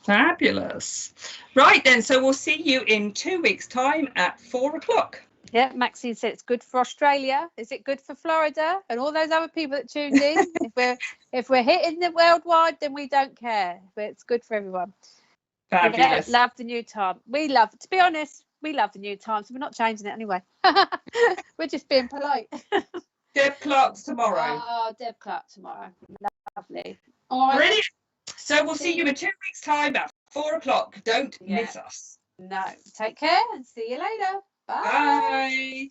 Fabulous. Right then, so we'll see you in 2 weeks' time at 4 o'clock. Yeah, Maxine said it's good for Australia. Is it good for Florida and all those other people that tuned in? if we're hitting the worldwide, then we don't care. But it's good for everyone. Fabulous. Yeah, love the new time. To be honest, we love the new time, so we're not changing it anyway. We're just being polite. Deb Clark's tomorrow. Oh, Deb Clark tomorrow. Lovely. All right. Brilliant. So we'll see you in 2 weeks' time at 4 o'clock. Don't miss us. No. Take care and see you later. Bye. Bye.